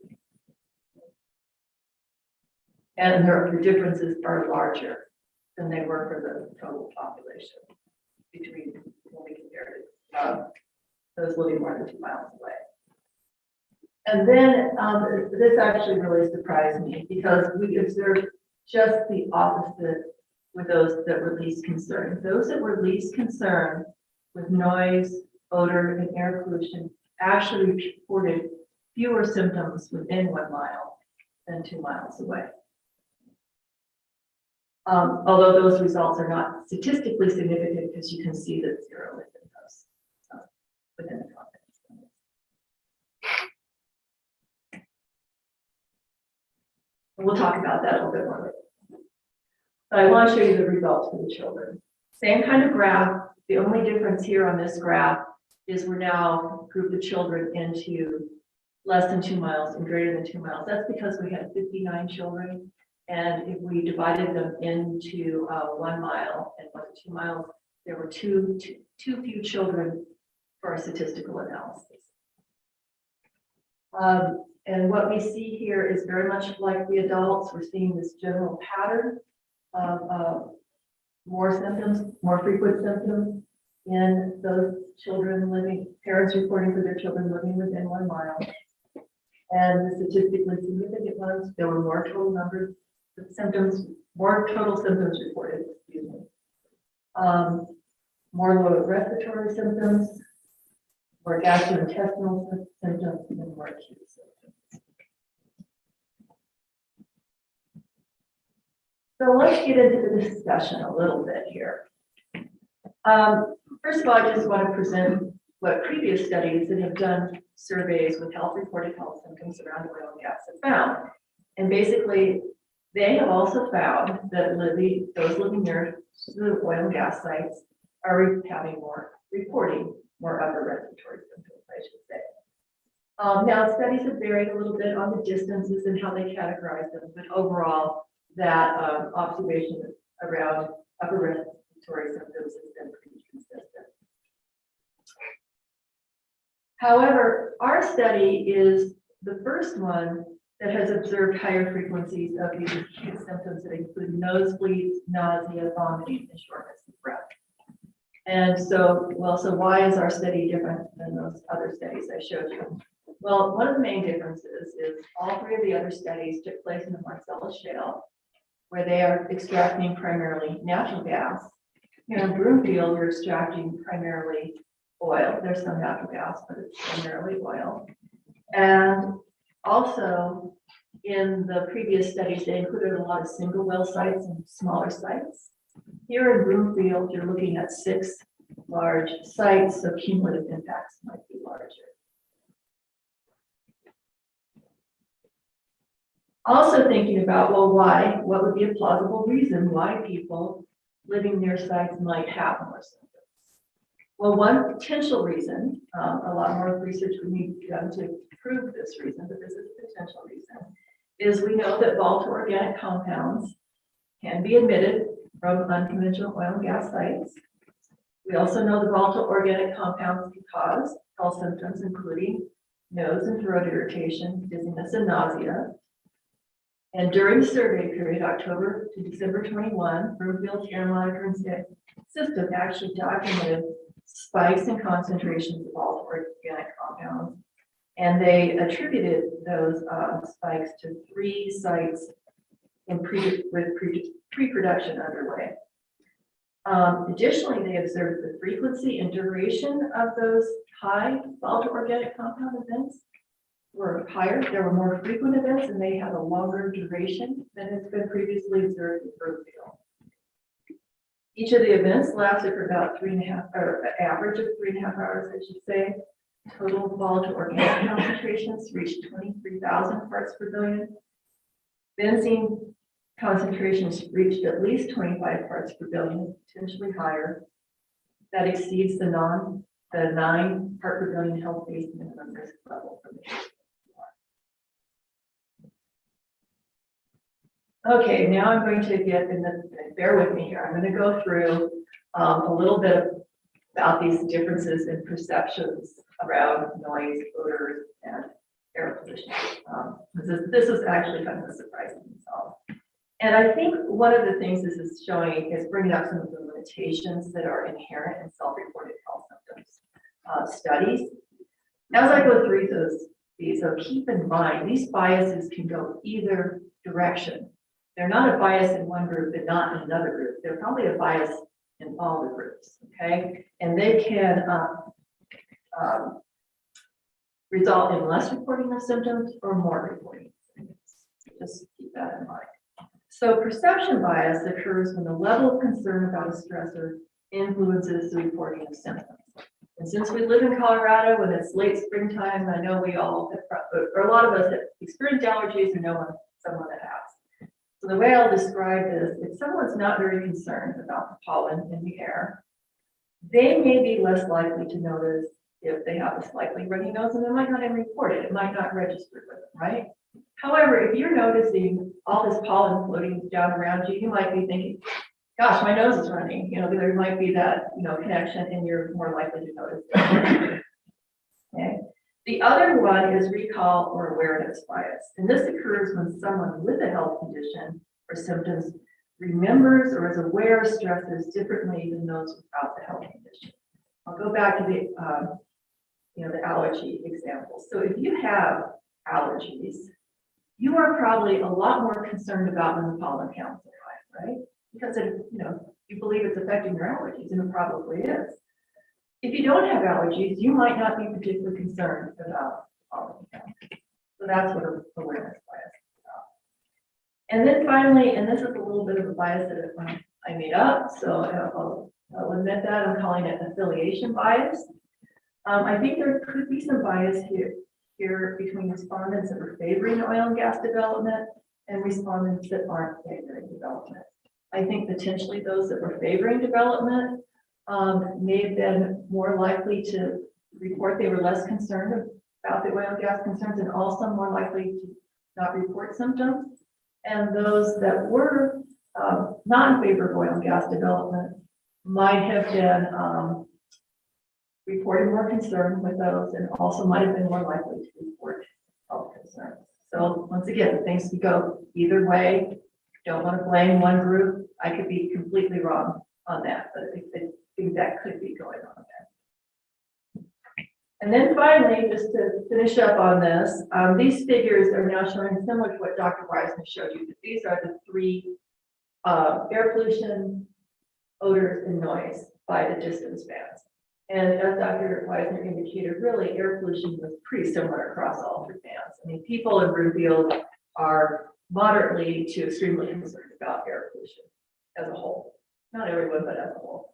And their differences are larger than they were for the total population between when we compared those living more than 2 miles away. And then this actually really surprised me because we observed just the opposite with those that were least concerned. Those that were least concerned with noise, odor, and air pollution actually reported fewer symptoms within 1 mile than 2 miles away. Although those results are not statistically significant because you can see that 0 is in those within the confidence limit. We'll talk about that a little bit more later. But I want to show you the results for the children. Same kind of graph. The only difference here on this graph is we're now grouped the children into less than 2 miles and greater than 2 miles. That's because we had 59 children. And if we divided them into 1 mile and 2 miles, there were too few children for our statistical analysis. And what we see here is very much like the adults. We're seeing this general pattern of more symptoms, more frequent symptoms in those children living, parents reporting for their children living within 1 mile. And the statistically significant ones, there were more total numbers of symptoms, more total symptoms reported, excuse me. More low respiratory symptoms, more gastrointestinal symptoms, and more acute symptoms. So let's get into the discussion a little bit here. First of all, I just want to present what previous studies that have done surveys with health-reported health symptoms around oil and gas have found. And basically, they have also found that those living near the oil and gas sites are reporting more upper respiratory symptoms, I should say. Now, studies have varied a little bit on the distances and how they categorize them, but overall, that observation around upper respiratory symptoms has been pretty consistent. However, our study is the first one that has observed higher frequencies of these acute symptoms that include nosebleeds, nausea, vomiting, and shortness of breath. And so, well, so why is our study different than those other studies I showed you? Well, one of the main differences is all three of the other studies took place in the Marcellus Shale, where they are extracting primarily natural gas. Here in Broomfield, we're extracting primarily oil. There's some natural gas, but it's primarily oil. And also, in the previous studies, they included a lot of single well sites and smaller sites. Here in Broomfield, you're looking at 6 large sites, so cumulative impacts might be larger. Also thinking about, well, why? What would be a plausible reason why people living near sites might have more symptoms? Well, one potential reason, a lot more research would need to be done to prove this reason, but this is a potential reason, is we know that volatile organic compounds can be emitted from unconventional oil and gas sites. We also know the volatile organic compounds can cause health symptoms, including nose and throat irritation, dizziness, and nausea. And during the survey period, October to December 21, Broomfield's air monitoring system actually documented spikes in concentrations of volatile organic compounds. And they attributed those spikes to 3 sites with pre-production underway. Additionally, they observed the frequency and duration of those high volatile organic compound events were higher. There were more frequent events and they had a longer duration than has been previously observed in Broomfield. Each of the events lasted for about 3.5, or an average of 3.5 hours, I should say. Total volatile organic concentrations reached 23,000 parts per billion. Benzene concentrations reached at least 25 parts per billion, potentially higher. That exceeds the 9 part per billion health-based minimum risk level for the Okay, now I'm going to get in the, bear with me here. I'm going to go through a little bit about these differences in perceptions around noise, odors, and air pollution. This is actually kind of a surprise to myself. And I think one of the things this is showing is bringing up some of the limitations that are inherent in self-reported health symptoms studies. As I go through these, so keep in mind, these biases can go either direction. They're not a bias in one group and not in another group. They're probably a bias in all the groups, okay? And they can result in less reporting of symptoms or more reporting of symptoms. Just keep that in mind. So perception bias occurs when the level of concern about a stressor influences the reporting of symptoms. And since we live in Colorado, when it's late springtime, I know we all have, or a lot of us have experienced allergies or know someone that has. So the way I'll describe this, if someone's not very concerned about the pollen in the air, they may be less likely to notice if they have a slightly runny nose, and they might not even report it. It might not register with them, right? However, if you're noticing all this pollen floating down around you, you might be thinking, gosh, my nose is running. You know, there might be that, connection, and you're more likely to notice it. Okay. The other one is recall or awareness bias. And this occurs when someone with a health condition or symptoms remembers or is aware of stressors differently than those without the health condition. I'll go back to the, the allergy example. So if you have allergies, you are probably a lot more concerned about when the pollen counts are high, right? Because you believe it's affecting your allergies, and it probably is. If you don't have allergies, you might not be particularly concerned about pollen count. So that's what awareness bias is about. And then finally, and this is a little bit of a bias that I made up, so I'll admit that I'm calling it affiliation bias. I think there could be some bias here between respondents that are favoring oil and gas development and respondents that aren't favoring development. I think potentially those that were favoring development may have been more likely to report they were less concerned about the oil and gas concerns and also more likely to not report symptoms. And those that were not in favor of oil and gas development might have been reported more concern with those and also might have been more likely to report health concerns. So once again, things could go either way. Don't want to blame one group. I could be completely wrong on that, but I think that could be going on there. And then finally, just to finish up on this, these figures are now showing similar to what Dr. Weisner showed you, that these are the three air pollution, odors, and noise by the distance bands. And as Dr. Weisner indicated, really air pollution was pretty similar across all three bands. I mean, people in Broomfield are moderately to extremely concerned about air pollution as a whole. Not everyone, but as a whole.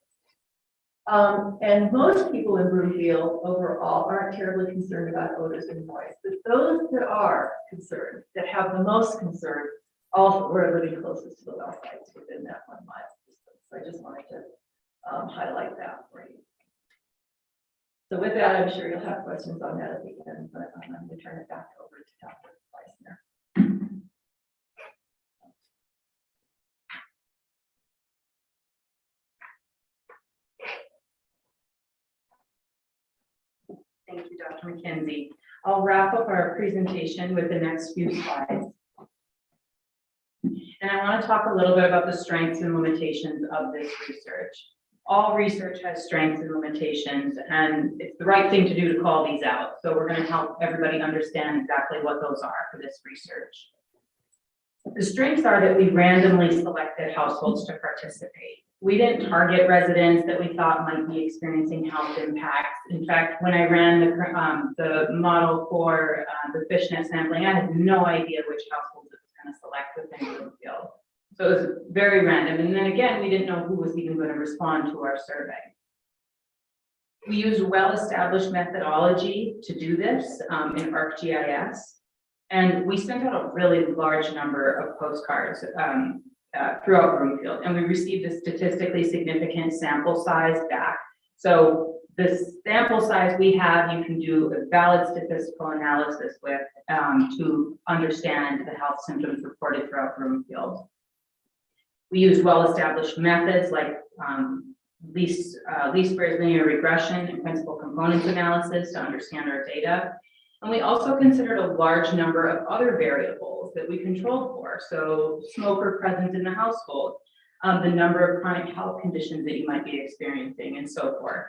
And most people in Broomfield overall aren't terribly concerned about odors and noise, but those that are concerned, that have the most concern, also are living closest to the well sites within that 1 mile distance. So I just wanted to highlight that for you. So with that, I'm sure you'll have questions on that at the end, but I'm going to turn it back over to Dr. Weisner. Thank you, Dr. McKenzie. I'll wrap up our presentation with the next few slides. And I want to talk a little bit about the strengths and limitations of this research. All research has strengths and limitations, and it's the right thing to do to call these out. So we're going to help everybody understand exactly what those are for this research. The strengths are that we randomly selected households to participate. We didn't target residents that we thought might be experiencing health impacts. In fact, when I ran the model for the fishnet sampling, I had no idea which households it was going to select within Broomfield. So it was very random. And then again, we didn't know who was even going to respond to our survey. We used well-established methodology to do this in ArcGIS. And we sent out a really large number of postcards throughout Broomfield, and we received a statistically significant sample size back. So the sample size we have, you can do a valid statistical analysis with to understand the health symptoms reported throughout Broomfield. We use well-established methods like least squares linear regression and principal components analysis to understand our data. And we also considered a large number of other variables that we controlled for. So smoker present in the household, the number of chronic health conditions that you might be experiencing, and so forth.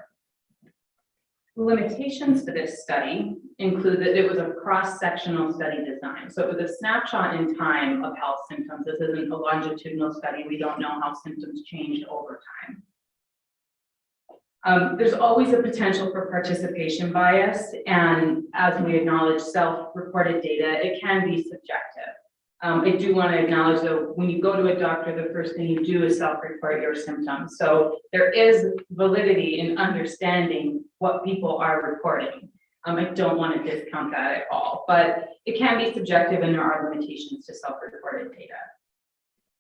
The limitations to this study include that it was a cross-sectional study design. So it was a snapshot in time of health symptoms. This isn't a longitudinal study. We don't know how symptoms changed over time. There's always a potential for participation bias, and as we acknowledge self-reported data, it can be subjective. I do want to acknowledge though, when you go to a doctor, the first thing you do is self-report your symptoms. So there is validity in understanding what people are reporting. I don't want to discount that at all, but it can be subjective and there are limitations to self-reported data.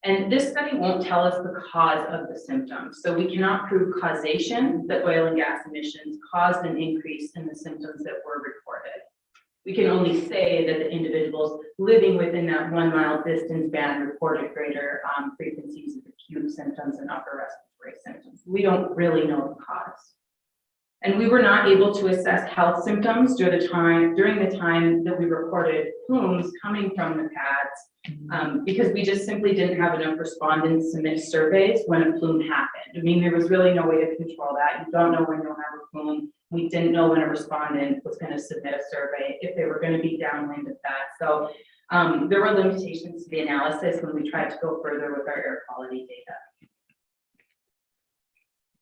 And this study won't tell us the cause of the symptoms. So we cannot prove causation that oil and gas emissions caused an increase in the symptoms that were reported. We can only say that the individuals living within that 1 mile distance band reported greater frequencies of acute symptoms and upper respiratory symptoms. We don't really know the cause. And we were not able to assess health symptoms during the time that we reported plumes coming from the pads, because we just simply didn't have enough respondents submit surveys when a plume happened. I mean, there was really no way to control that. You don't know when you'll have a plume. We didn't know when a respondent was going to submit a survey, if they were going to be downwind of that. So there were limitations to the analysis when we tried to go further with our air quality data.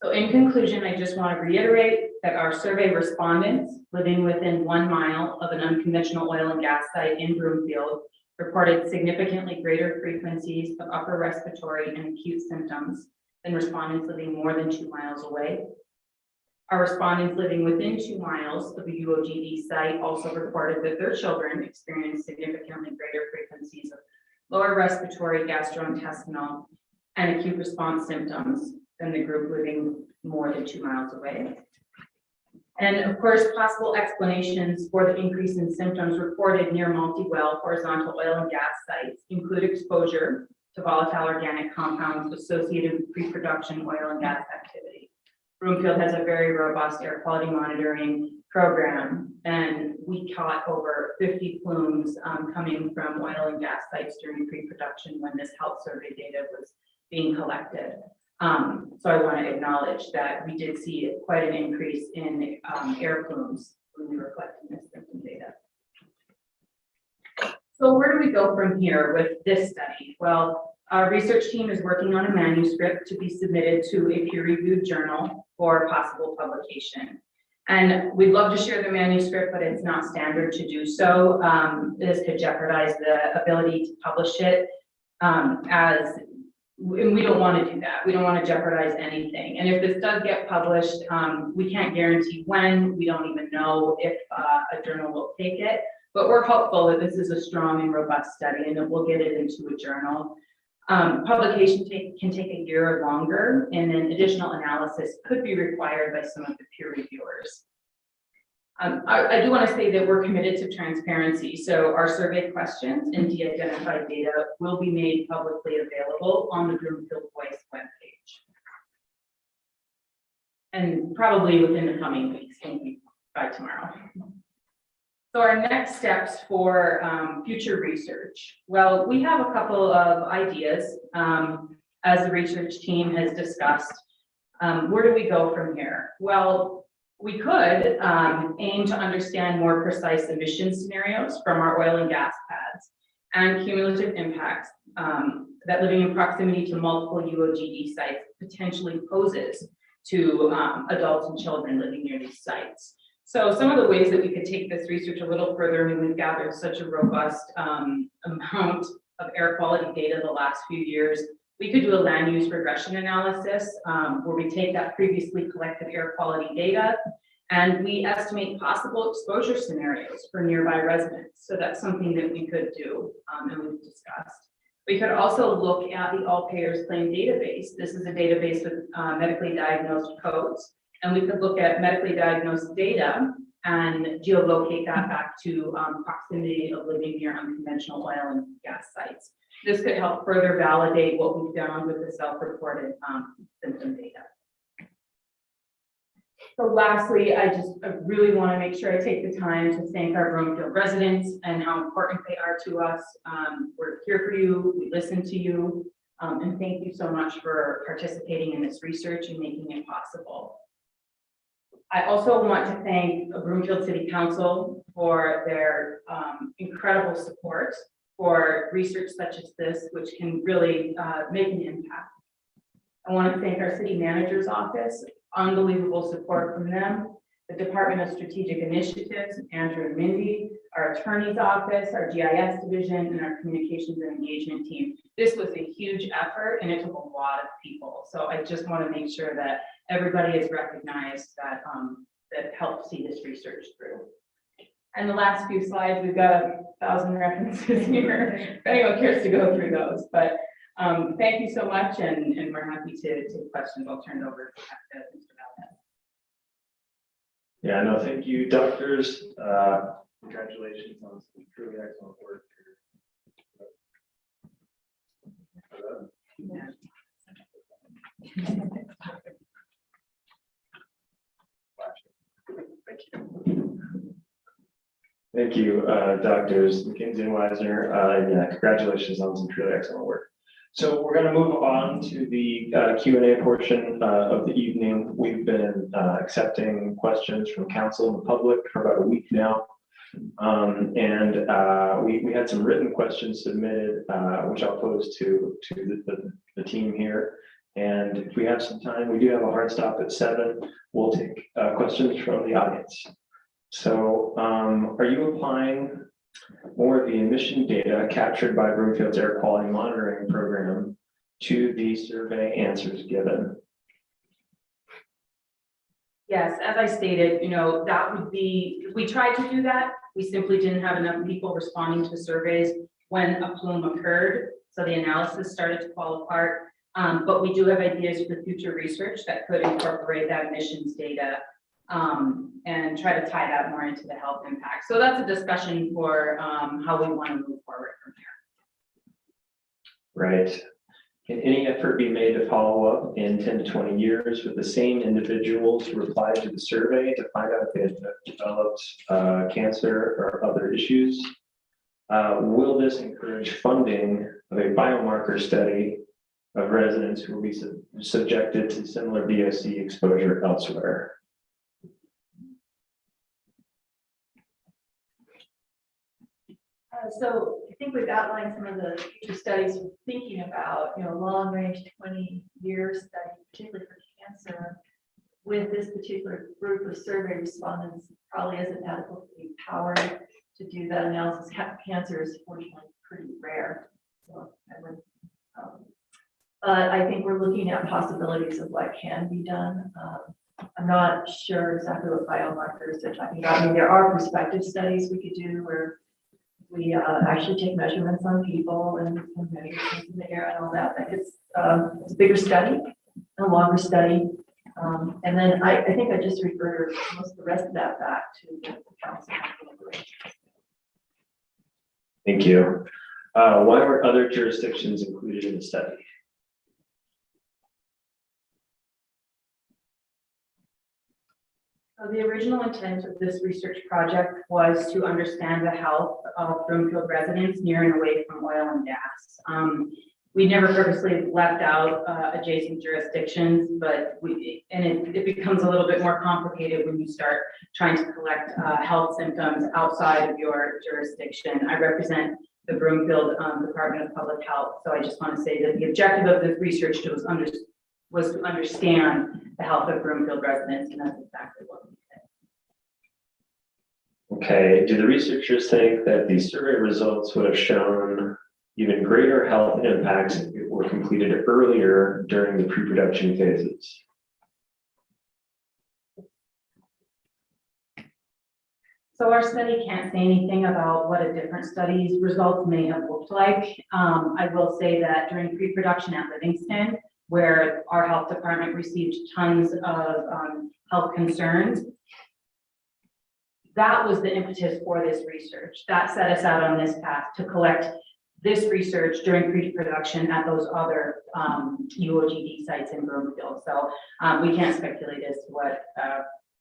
So in conclusion, I just want to reiterate that our survey respondents living within 1 mile of an unconventional oil and gas site in Broomfield reported significantly greater frequencies of upper respiratory and acute symptoms than respondents living more than 2 miles away. Our respondents living within 2 miles of the UOGD site also reported that their children experienced significantly greater frequencies of lower respiratory, gastrointestinal, and acute response symptoms than the group living more than 2 miles away. And of course, possible explanations for the increase in symptoms reported near multi-well horizontal oil and gas sites include exposure to volatile organic compounds associated with pre-production oil and gas activity. Broomfield has a very robust air quality monitoring program, and we caught over 50 plumes coming from oil and gas sites during pre-production when this health survey data was being collected. So I want to acknowledge that we did see quite an increase in air plumes when we were collecting this symptom data. So where do we go from here with this study? Well, our research team is working on a manuscript to be submitted to a peer-reviewed journal for possible publication. And we'd love to share the manuscript, but it's not standard to do so. This could jeopardize the ability to publish it and we don't want to do that. We don't want to jeopardize anything. And if this does get published, we can't guarantee when. We don't even know if a journal will take it. But we're hopeful that this is a strong and robust study and that we'll get it into a journal. Publication can take a year or longer, and then additional analysis could be required by some of the peer reviewers. I do want to say that we're committed to transparency. So our survey questions and de-identified data will be made publicly available on the Broomfield Voice webpage. And probably within the coming weeks, maybe by tomorrow. So our next steps for future research. Well, we have a couple of ideas as the research team has discussed. Where do we go from here? Well, we could aim to understand more precise emission scenarios from our oil and gas pads and cumulative impacts that living in proximity to multiple UOGD sites potentially poses to adults and children living near these sites. So some of the ways that we could take this research a little further, I mean, we've gathered such a robust amount of air quality data the last few years. We could do a land use regression analysis where we take that previously collected air quality data and we estimate possible exposure scenarios for nearby residents. So that's something that we could do and we've discussed. We could also look at the All Payers Claim database. This is a database with medically diagnosed codes. And we could look at medically diagnosed data and geolocate that back to proximity of living near unconventional oil and gas sites. This could help further validate what we've done with the self-reported symptom data. So lastly, I really want to make sure I take the time to thank our Broomfield residents and how important they are to us. We're here for you, we listen to you, and thank you so much for participating in this research and making it possible. I also want to thank Broomfield City Council for their incredible support for research such as this, which can really make an impact. I want to thank our city manager's office, unbelievable support from them, the Department of Strategic Initiatives, Andrew and Mindy, our attorney's office, our GIS division, and our communications and engagement team. This was a huge effort and it took a lot of people. So I just want to make sure that everybody is recognized that that helped see this research through. And the last few slides, we've got 1,000 references here, if anyone cares to go through those. But thank you so much, and we're happy to take questions. I'll turn it over to Mr. Valdez. Yeah, no, thank you, doctors. Congratulations on some truly excellent work here. Thank you. Thank you, doctors McKinsey and Weisner. Yeah, congratulations on some truly excellent work. So we're going to move on to the Q&A portion of the evening. We've been accepting questions from council and the public for about a week now. We had some written questions submitted, which I'll pose to the team here. And if we have some time, we do have a hard stop at 7. We'll take questions from the audience. So are you applying more of the emission data captured by Broomfield's air quality monitoring program to the survey answers given? Yes, as I stated, that would be, we tried to do that. We simply didn't have enough people responding to surveys when a plume occurred. So the analysis started to fall apart. But we do have ideas for future research that could incorporate that emissions data and try to tie that more into the health impact. So that's a discussion for how we want to move forward from there. Right. Can any effort be made to follow up in 10 to 20 years with the same individuals who replied to the survey to find out if they had developed cancer or other issues? Will this encourage funding of a biomarker study of residents who will be subjected to similar VOC exposure elsewhere? So I think we've outlined some of the future studies we're thinking about, long range 20-year study, particularly for cancer. With this particular group of survey respondents, probably isn't adequately powered to do that analysis. Cancer is fortunately pretty rare. So I think we're looking at possibilities of what can be done. I'm not sure exactly what biomarkers they're talking about. I mean, there are prospective studies we could do where we actually take measurements on people and measure things in the air and all that. But it's a bigger study, a longer study. And then I think I just refer most of the rest of that back to the council. Thank you. Why were other jurisdictions included in the study? So the original intent of this research project was to understand the health of Broomfield residents near and away from oil and gas. We never purposely left out adjacent jurisdictions, but it becomes a little bit more complicated when you start trying to collect health symptoms outside of your jurisdiction. I represent the Broomfield Department of Public Health, so I just want to say that the objective of this research was to understand the health of Broomfield residents, and that's exactly what we did. Okay, do the researchers think that the survey results would have shown even greater health impacts if it were completed earlier during the pre-production phases? So our study can't say anything about what a different study's results may have looked like. I will say that during pre-production at Livingston, where our health department received tons of health concerns, that was the impetus for this research. That set us out on this path to collect this research during pre-production at those other UOGD sites in Broomfield. So we can't speculate as to what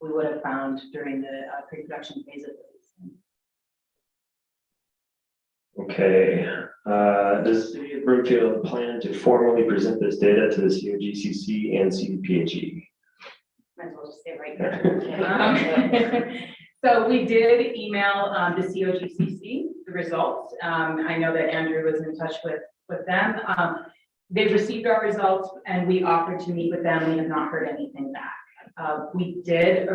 we would have found during the pre-production phase of this. Okay, does the city of Broomfield plan to formally present this data to the COGCC and CDPHE? Might as well just stay right here. So we did email the COGCC the results. I know that Andrew was in touch with them. They received our results and we offered to meet with them. We have not heard anything back. We did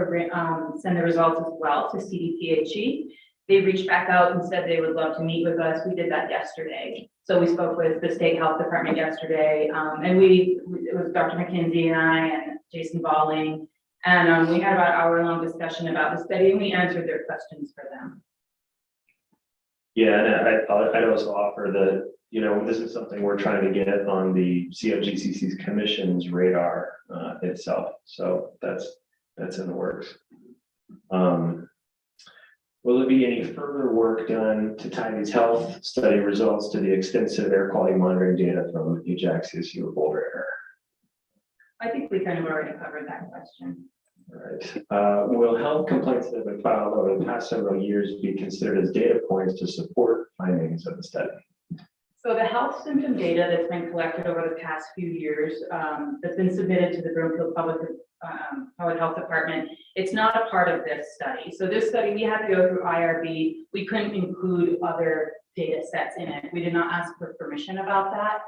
send the results as well to CDPHE. They reached back out and said they would love to meet with us. We did that yesterday. So we spoke with the state health department yesterday, and it was Dr. McKinsey and I and Jason Balling, and we had about an hour-long discussion about the study, and we answered their questions for them. Yeah, and I'd also offer that, this is something we're trying to get on the COGCC's commission's radar itself. So that's in the works. Will there be any further work done to tie these health study results to the extensive air quality monitoring data from Ajax CSU of Boulder Air? I think we kind of already covered that question. All right. Will health complaints that have been filed over the past several years be considered as data points to support findings of the study? So the health symptom data that's been collected over the past few years, that's been submitted to the Broomfield Public Health Department, it's not a part of this study. So this study, we had to go through IRB. We couldn't include other data sets in it. We did not ask for permission about that.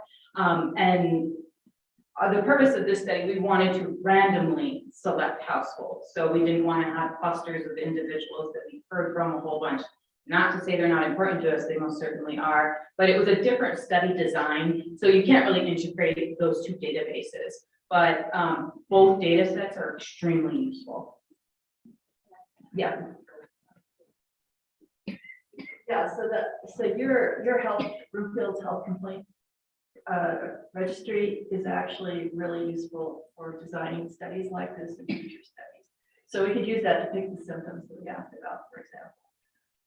The purpose of this study, we wanted to randomly select households. So we didn't want to have clusters of individuals that we heard from a whole bunch. Not to say they're not important to us, they most certainly are, but it was a different study design. So you can't really integrate those two databases, but both data sets are extremely useful. Yeah. Yeah, so your health, Broomfield's health complaint registry is actually really useful for designing studies like this and future studies. So we could use that to pick the symptoms that we asked about, for example.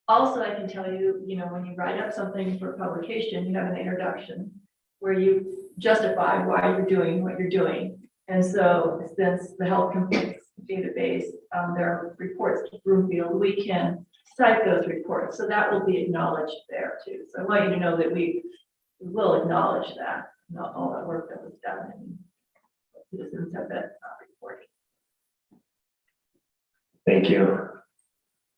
Also, I can tell you, when you write up something for publication, you have an introduction where you justify why you're doing what you're doing. And so since the health complaints database, there are reports to Broomfield, we can cite those reports. So that will be acknowledged there too. So I want you to know that we will acknowledge that, not all that work that was done and citizens have been reporting. Thank you.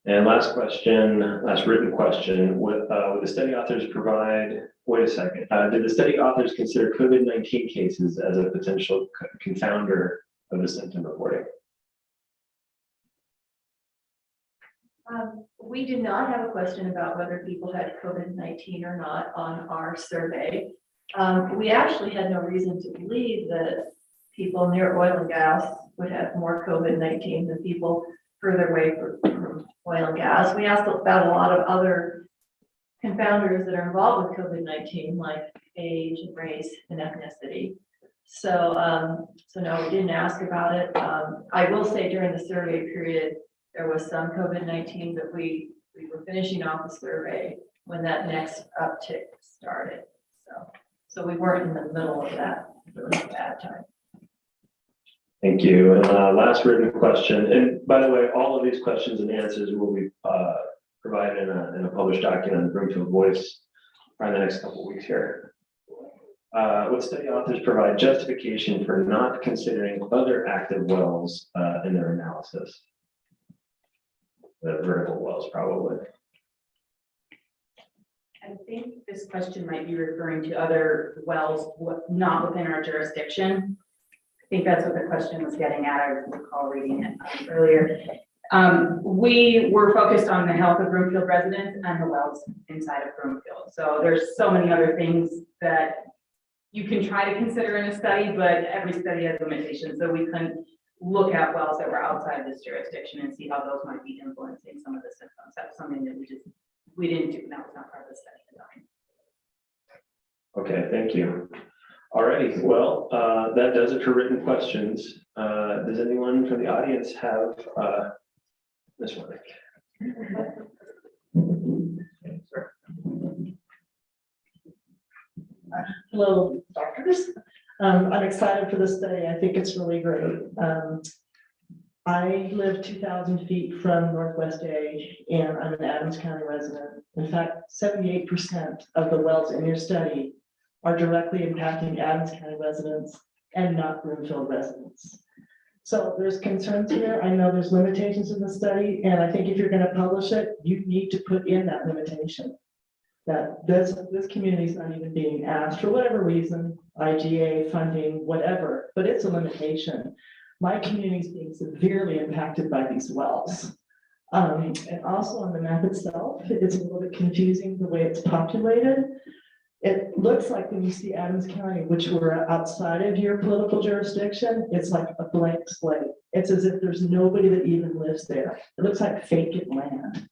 And last question, last written question, would the study authors provide, wait a second, did the study authors consider COVID-19 cases as a potential confounder of the symptom reporting? We did not have a question about whether people had COVID-19 or not on our survey. We actually had no reason to believe that people near oil and gas would have more COVID-19 than people further away from oil and gas. We asked about a lot of other confounders that are involved with COVID-19, like age, race, and ethnicity. So, no, we didn't ask about it. I will say during the survey period, there was some COVID-19, but we were finishing off the survey when that next uptick started. So we weren't in the middle of that really bad time. Thank you. And last written question, and by the way, all of these questions and answers will be provided in a published document on the Broomfield Voice in the next couple of weeks here. Would study authors provide justification for not considering other active wells in their analysis? The vertical wells, probably. I think this question might be referring to other wells not within our jurisdiction. I think that's what the question was getting at. I recall reading it earlier. We were focused on the health of Broomfield residents and the wells inside of Broomfield. So there's so many other things that you can try to consider in a study, but every study has limitations. So we couldn't look at wells that were outside this jurisdiction and see how those might be influencing some of the symptoms. That's something that we didn't do. And that was not part of the study design. Okay, thank you. All righty, well, that does it for written questions. Does anyone from the audience have this one? Hello, doctors. I'm excited for this study. I think it's really great. I live 2,000 feet from Northwest A, and I'm an Adams County resident. In fact, 78% of the wells in your study are directly impacting Adams County residents and not Broomfield residents. So there's concerns here. I know there's limitations in the study, and I think if you're going to publish it, you need to put in that limitation. That this community is not even being asked for whatever reason, IGA, funding, whatever, but it's a limitation. My community is being severely impacted by these wells. And also on the map itself, it's a little bit confusing the way it's populated. It looks like when you see Adams County, which we're outside of your political jurisdiction, it's like a blank slate. It's as if there's nobody that even lives there. It looks like vacant land.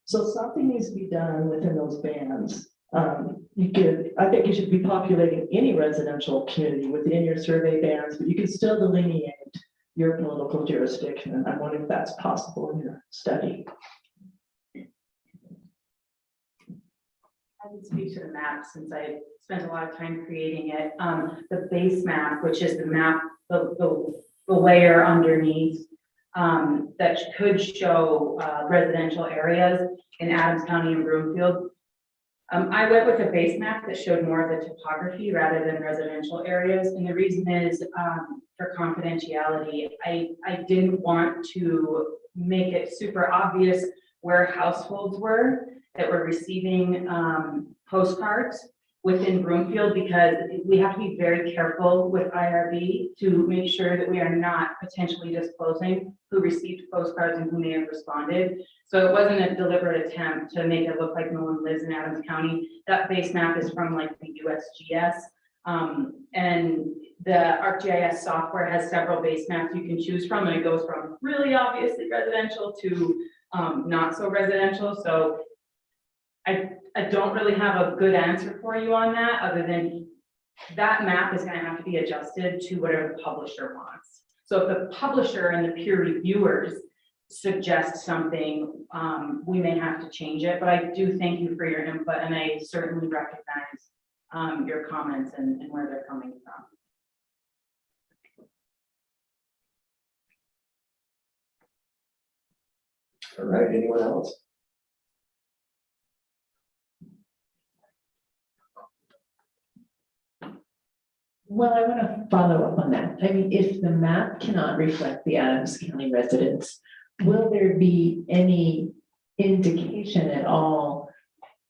So something needs to be done within those bands. I think you should be populating any residential community within your survey bands, but you can still delineate your political jurisdiction. And I'm wondering if that's possible in your study. I can speak to the map since I spent a lot of time creating it. The base map, which is the map, the layer underneath that could show residential areas in Adams County and Broomfield. I went with a base map that showed more of the topography rather than residential areas. And the reason is for confidentiality. I didn't want to make it super obvious where households were that were receiving postcards within Broomfield, because we have to be very careful with IRB to make sure that we are not potentially disclosing who received postcards and who may have responded. So it wasn't a deliberate attempt to make it look like no one lives in Adams County. That base map is from like the USGS. And the ArcGIS software has several base maps you can choose from, and it goes from really obviously residential to not so residential. So I don't really have a good answer for you on that, other than that map is going to have to be adjusted to whatever the publisher wants. So if the publisher and the peer reviewers suggest something, we may have to change it, but I do thank you for your input, and I certainly recognize your comments and where they're coming from. All right, anyone else? Well, I want to follow up on that. I mean, if the map cannot reflect the Adams County residents, will there be any indication at all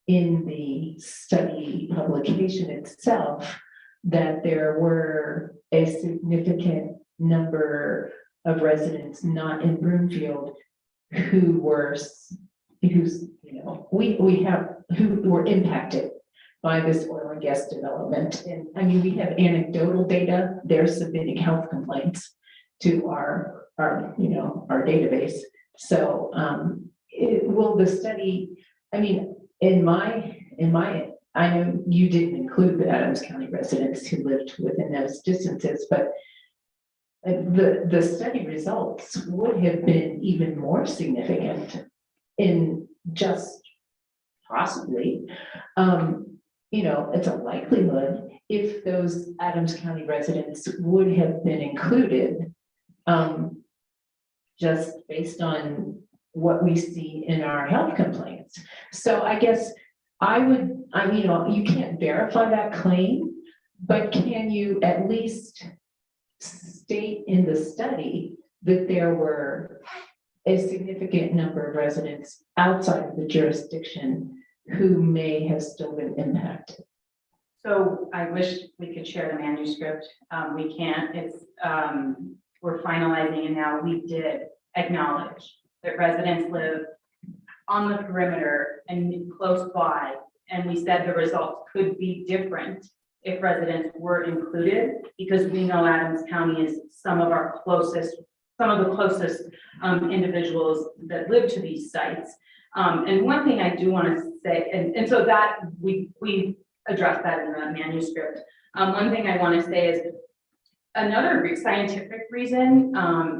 in the study publication itself that there were a significant number of residents not in Broomfield who were, who's, we have, who were impacted by this oil and gas development? And I mean, we have anecdotal data. They're submitting health complaints to our database. So will the study, I mean, I know you didn't include the Adams County residents who lived within those distances, but the study results would have been even more significant in just possibly, it's a likelihood if those Adams County residents would have been included, just based on what we see in our health complaints. So I guess you can't verify that claim, but can you at least state in the study that there were a significant number of residents outside of the jurisdiction who may have still been impacted? So I wish we could share the manuscript. We can't. We're finalizing, and now we did acknowledge that residents live on the perimeter and close by, and we said the results could be different if residents were included, because we know Adams County is some of the closest individuals that live to these sites. And one thing I do want to say, and so that we addressed that in the manuscript. One thing I want to say is another scientific reason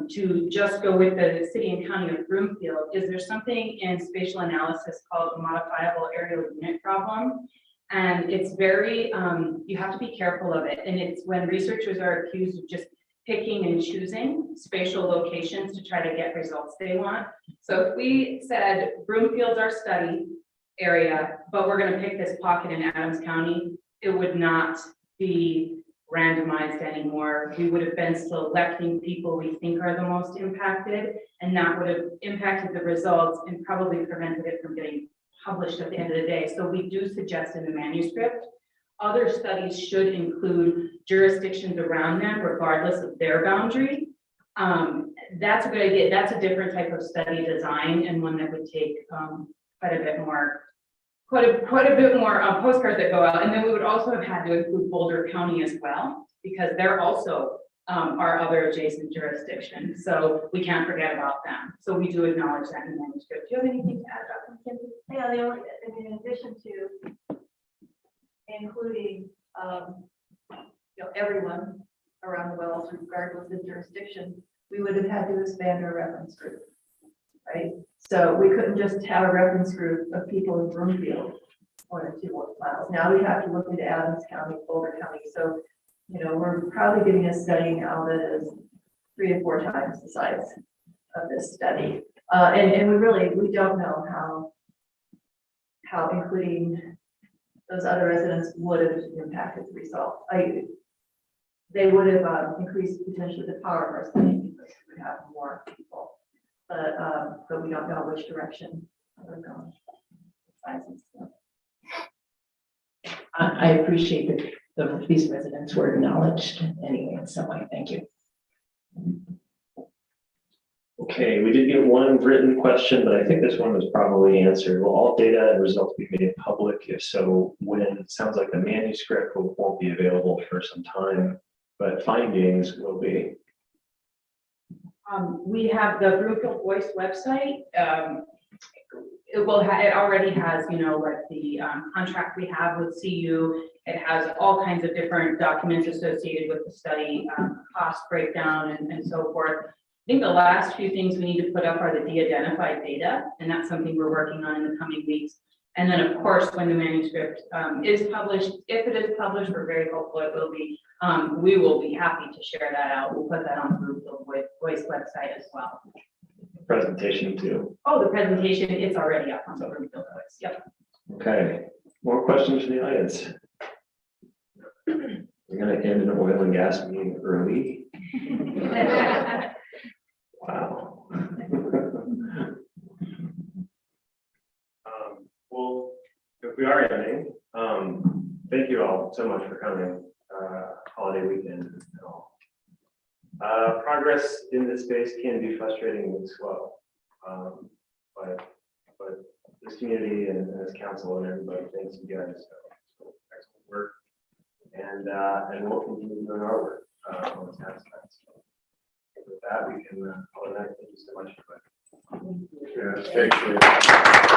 to just go with the city and county of Broomfield is there's something in spatial analysis called the modifiable aerial unit problem. And it's very, you have to be careful of it. And it's when researchers are accused of just picking and choosing spatial locations to try to get results they want. So if we said Broomfield's our study area, but we're going to pick this pocket in Adams County, it would not be randomized anymore. We would have been selecting people we think are the most impacted, and that would have impacted the results and probably prevented it from getting published at the end of the day. So we do suggest in the manuscript, other studies should include jurisdictions around them, regardless of their boundary. That's a good idea. That's a different type of study design, and one that would take quite a bit more postcards that go out. And then we would also have had to include Boulder County as well, because they're also our other adjacent jurisdiction. So we can't forget about them. So we do acknowledge that in the manuscript. Do you have anything to add, Dr. McKenzie? Yeah, in addition to including, everyone around the wells, regardless of jurisdiction, we would have had to expand our reference group, right? So we couldn't just have a reference group of people in Broomfield, 1 or 2 miles. Now we have to look into Adams County, Boulder County. So, we're probably getting a study now that is 3 to 4 times the size of this study. And we don't know how including those other residents would have impacted the result. They would have increased potentially the power of our study because we would have more people, but we don't know which direction they're going. Sizes. I appreciate that these residents were acknowledged anyway in some way. Thank you. Okay, we did get one written question, but I think this one was probably answered. Will all data and results be made public? If so, when? It sounds like the manuscript won't be available for some time, but findings will be. We have the Broomfield Voice website. It already has, like the contract we have with CU. It has all kinds of different documents associated with the study, cost breakdown and so forth. I think the last few things we need to put up are the de-identified data, and that's something we're working on in the coming weeks. And then, of course, when the manuscript is published, if it is published, we're very hopeful it will be, we will be happy to share that out. We'll put that on the Broomfield Voice website as well. Presentation too. Oh, the presentation, it's already up on the Broomfield Voice. Yep. Okay, more questions from the audience? We're gonna end an oil and gas meeting early. Wow. Well, if we are ending, thank you all so much for coming, holiday weekend and all. Progress in this space can be frustrating and slow. But this community and this council and everybody, thanks you guys. So excellent work. And we'll continue doing our work on this aspect. So with that, we can call it a night. Thank you so much. Yeah, thank you.